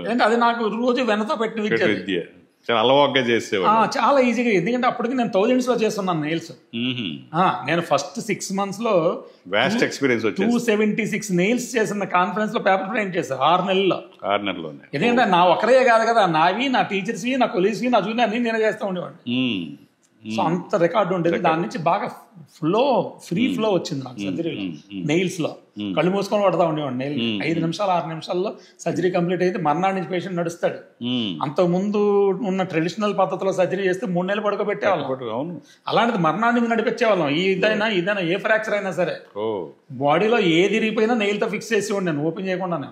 ఎందుకంటే అది నాకు రోజు వెనతో పెట్టిన విద్య, అలవాటుగా చేసేవాడు, చాలా ఈజీగా. ఎందుకంటే అప్పటికి నేను 1000s లో చేస్తున్నాను నెయిల్స్. నేను ఫస్ట్ 6 months లో వాస్ట్ ఎక్స్పీరియన్స్ 276 నెయిల్స్ చేసిన కాన్ఫరెన్స్ లో పేపర్ ప్రింట్ చేశారు 6 నెలల్లో. ఎందుకంటే నా ఒకరే కాదు కదా, నావి, నా టీచర్స్వి, నా కొలీగ్స్వి, నా జూనియర్ అన్ని నేనే చేస్తూ ఉండేవాడిని. సో అంత రికార్డు ఉండేది. దాని నుంచి బాగా ఫ్రీ ఫ్లో వచ్చింది నాకు సర్జరీలో. నెయిల్స్ లో కళ్ళు మూసుకొని పడతా ఉండేవాడు నెయిల్. 5 నిమిషాలు 6 నిమిషాల్లో సర్జరీ కంప్లీట్ అయితే మర్నాడు నుంచి పేషెంట్ నడుస్తాడు. అంతకు ముందు ఉన్న ట్రెడిషనల్ పద్ధతిలో సర్జరీ చేస్తే 3 నెలలు పడుకోబెట్టేవాళ్ళం. అలాంటిది మర్నాడు నుంచి నడిపించేవాళ్ళం. ఇదైనా ఏ ఫ్రాక్చర్ అయినా సరే బాడీలో ఏది ఇరిగిపోయినా నెయిల్ తో ఫిక్స్ చేసి నేను ఓపెన్ చేయకుండా.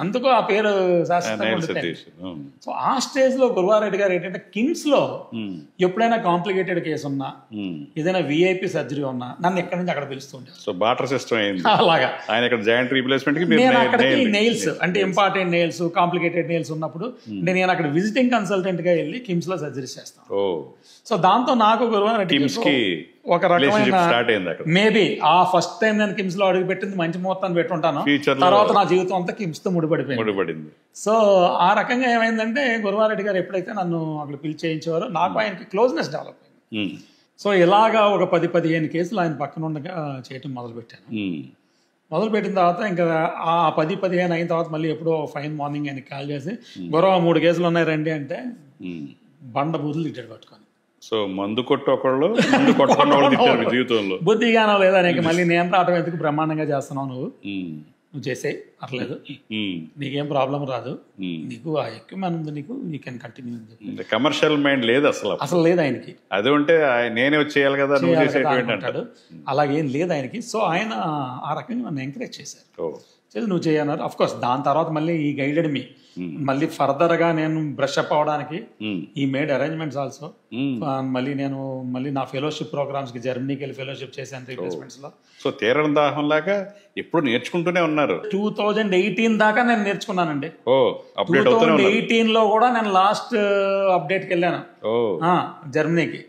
అందుకు ఆ పేరు శాస్త్రంగా. సో ఆ స్టేజ్ లో గురువారెడ్డి గారు ఏంటంటే కిమ్స్ లో ఎప్పుడైనా కాంప్లికేటెడ్ కేసు ఉన్నా, ఏదైనా విఐపి సర్జరీ ఉన్నా నన్ను ఎక్కడి నుంచి అక్కడ పిలుస్తుంటారు. సో బార్టర్ సిస్టమ్ అయింది అలాగా. ఆయన ఇక్కడ జాయింట్ రీప్లేస్మెంట్ కి నేను అక్కడికి నెయిల్స్ అంటే ఇంపార్టెంట్ నెయిల్స్, కాంప్లికేటెడ్ నెయిల్స్ ఉన్నప్పుడు నేను అక్కడ విజిటింగ్ కన్సల్టెంట్ గా వెళ్ళి కిమ్స్ లో సర్జరీ చేస్తాను. సో దాంతో నాకు గురువారెడ్డి ఒక రకమైన మేబీ ఆ ఫస్ట్ టైం నేను కిమ్స్ లో అడుగు పెట్టింది మంచి ముహూర్తాన్ని పెట్టుంటాను. తర్వాత నా జీవితం అంతా కిమ్స్ తో ముడిపడిపోయింది. సో ఆ రకంగా ఏమైందంటే గురువారెడ్డి గారు ఎప్పుడైతే నన్ను అక్కడ పిలిచి చేయించేవారో నాకు ఆయనకి క్లోజ్నెస్ డెవలప్ అయింది. సో ఇలాగా ఒక 10-15 కేసులు ఆయన పక్కన ఉండగా చేయటం మొదలుపెట్టాను. మొదలుపెట్టిన తర్వాత ఇంకా ఆ 10-15 అయిన తర్వాత మళ్ళీ ఎప్పుడో ఫైన్ మార్నింగ్ ఆయనకి కాల్ చేసి, గురవ 3 కేసులు ఉన్నాయి రండి అంటే బండ బుద్ధులు తిట్టాడు పట్టుకొని. సో మందు కొట్టొకళ్ళు మందు కొట్టుకున్న జీవితంలో బుద్ధిగానో లేదా నీకు మళ్ళీ నేను రావటం ఎందుకు, బ్రహ్మాండంగా చేస్తున్నావు నువ్వు చేసే అట్లేదు, నీకేం ప్రాబ్లం రాదు, నీకు ఆ ఎక్విప్మెంట్ ఉంది, నీకు you can continue. Commercial mind లేదు అసలు లేదు ఆయనకి. అది ఉంటే నేనే వచ్చేయాలి కదా అంటాడు, అలాగేం లేదు ఆయనకి. సో ఆయన ఆ రకంగా నన్ను ఎంకరేజ్ చేశారు, నువ్వు చేయన్నారు. అఫ్ కోర్స్ దాని తర్వాత మళ్ళీ ఈ గైడెడ్ మీ మళ్ళీ ఫర్దర్ గా నేను బ్రష్ అప్ అవడానికి ఈ మేడ్ అరేంజ్మెంట్స్ ఆల్సో. మళ్ళీ నా ఫెలోషిప్ ప్రోగ్రామ్స్ కి జర్మనీకి వెళ్ళి ఫెలోషిప్ చేశాను రీప్లేస్మెంట్స్ లో. సో తీరని దాహం లాగా ఎప్పుడు నేర్చుకుంటూనే ఉన్నారు. 2018 దాకా నేను నేర్చుకున్నానండి. 2018 లో కూడా నేను లాస్ట్ అప్డేట్కి వెళ్ళాను జర్మనీకి.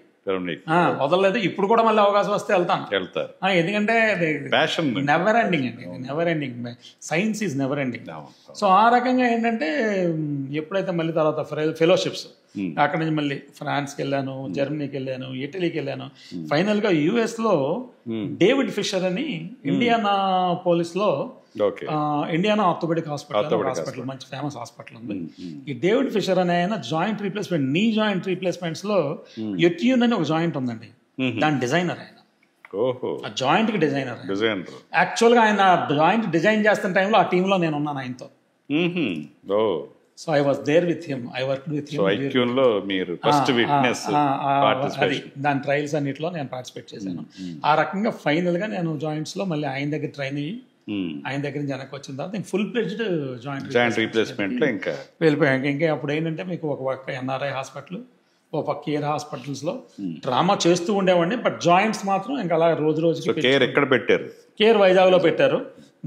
వదలలేదు. ఇప్పుడు కూడా మళ్ళీ అవకాశం వస్తే వెళ్తాను. ఎందుకంటే నెవర్ ఎండింగ్ అండి, never ending. Science is never ending. So ఆ రకంగా ఏంటంటే ఎప్పుడైతే మళ్ళీ తర్వాత ఫెలోషిప్స్ అక్కడ నుంచి మళ్ళీ ఫ్రాన్స్కి వెళ్ళాను, జర్మనీకి వెళ్ళాను, ఇటలీకి వెళ్ళాను. ఫైనల్ గా యుఎస్ లో డేవిడ్ ఫిషర్ అని ఇండియానా పోలీస్ లో ఇండియానా ఆర్థోపెడిక్ హాస్పిటల్ మంచి ఫేమస్ హాస్పిటల్ ఉంది. ఈ డేవిడ్ ఫిషర్ అనే ఆయన joint replacement, knee joint replacements లో ఎట్యూన్ అని ఒక జాయింట్ ఉందండి, దాని డిజైనర్ ఆయన. ఆ జాయింట్ కి డిజైనర్. యాక్చువల్ గా ఆయన జాయింట్ డిజైన్ చేస్తున్న టైంలో ఆ టీమ్ లో నేను ఉన్నాను ఆయనతో. So I was there with him, I worked with him. అది దాని ట్రయల్స్ అన్నిట్లో నేను పార్టిసిపేట్ చేశాను. ఆ రకంగా ఫైనల్ గా నేను జాయింట్స్ లో మళ్ళీ ఆయన దగ్గర ట్రైన్ అయ్యి ఆయన దగ్గర నుంచి వెనక్కి వచ్చిన తర్వాత ఫుల్ ప్లెడ్జ్డ్ జాయింట్ రీప్లేస్మెంట్ లో ఇంకా వెళ్ళిపోయాక. ఇంకా అప్పుడు ఏంటంటే మీకు ఒక పక్క ఎన్ఆర్ఐ హాస్పిటల్, ఒక పక్క కేర్ హాస్పిటల్స్ లో డ్రామా చేస్తూ ఉండేవాడిని. బట్ జాయింట్స్ మాత్రం ఇంకా అలా రోజుకి కేర్ ఎక్కడ పెట్టారు, కేర్ వైజాగ్ లో పెట్టారు.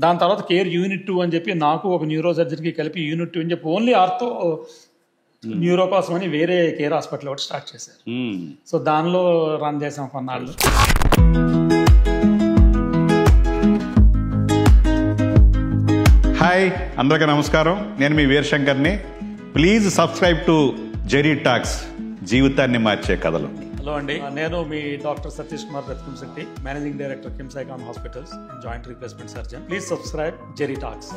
దాని తర్వాత కేర్ యూనిట్ 2 అని చెప్పి నాకు ఒక న్యూరో సర్జరీకి కలిపి యూనిట్ 2 అని చెప్పి ఓన్లీ ఆర్థో న్యూరో కోసం అని వేరే కేర్ హాస్పిటల్ ఒకటి స్టార్ట్ చేశారు. సో దానిలో రన్ చేసాం కొన్నాళ్ళు. హాయ్, అందరికీ నమస్కారం. నేను మీ వీరశంకర్ని. Please subscribe to Jerry talks. జీవితాన్ని మార్చే కథలు. హలో అండి, నేను మీ doctor Satish Kumar Ratkamsetti, managing director KIMS icon hospitals and joint replacement surgeon. Please subscribe Jerry talks.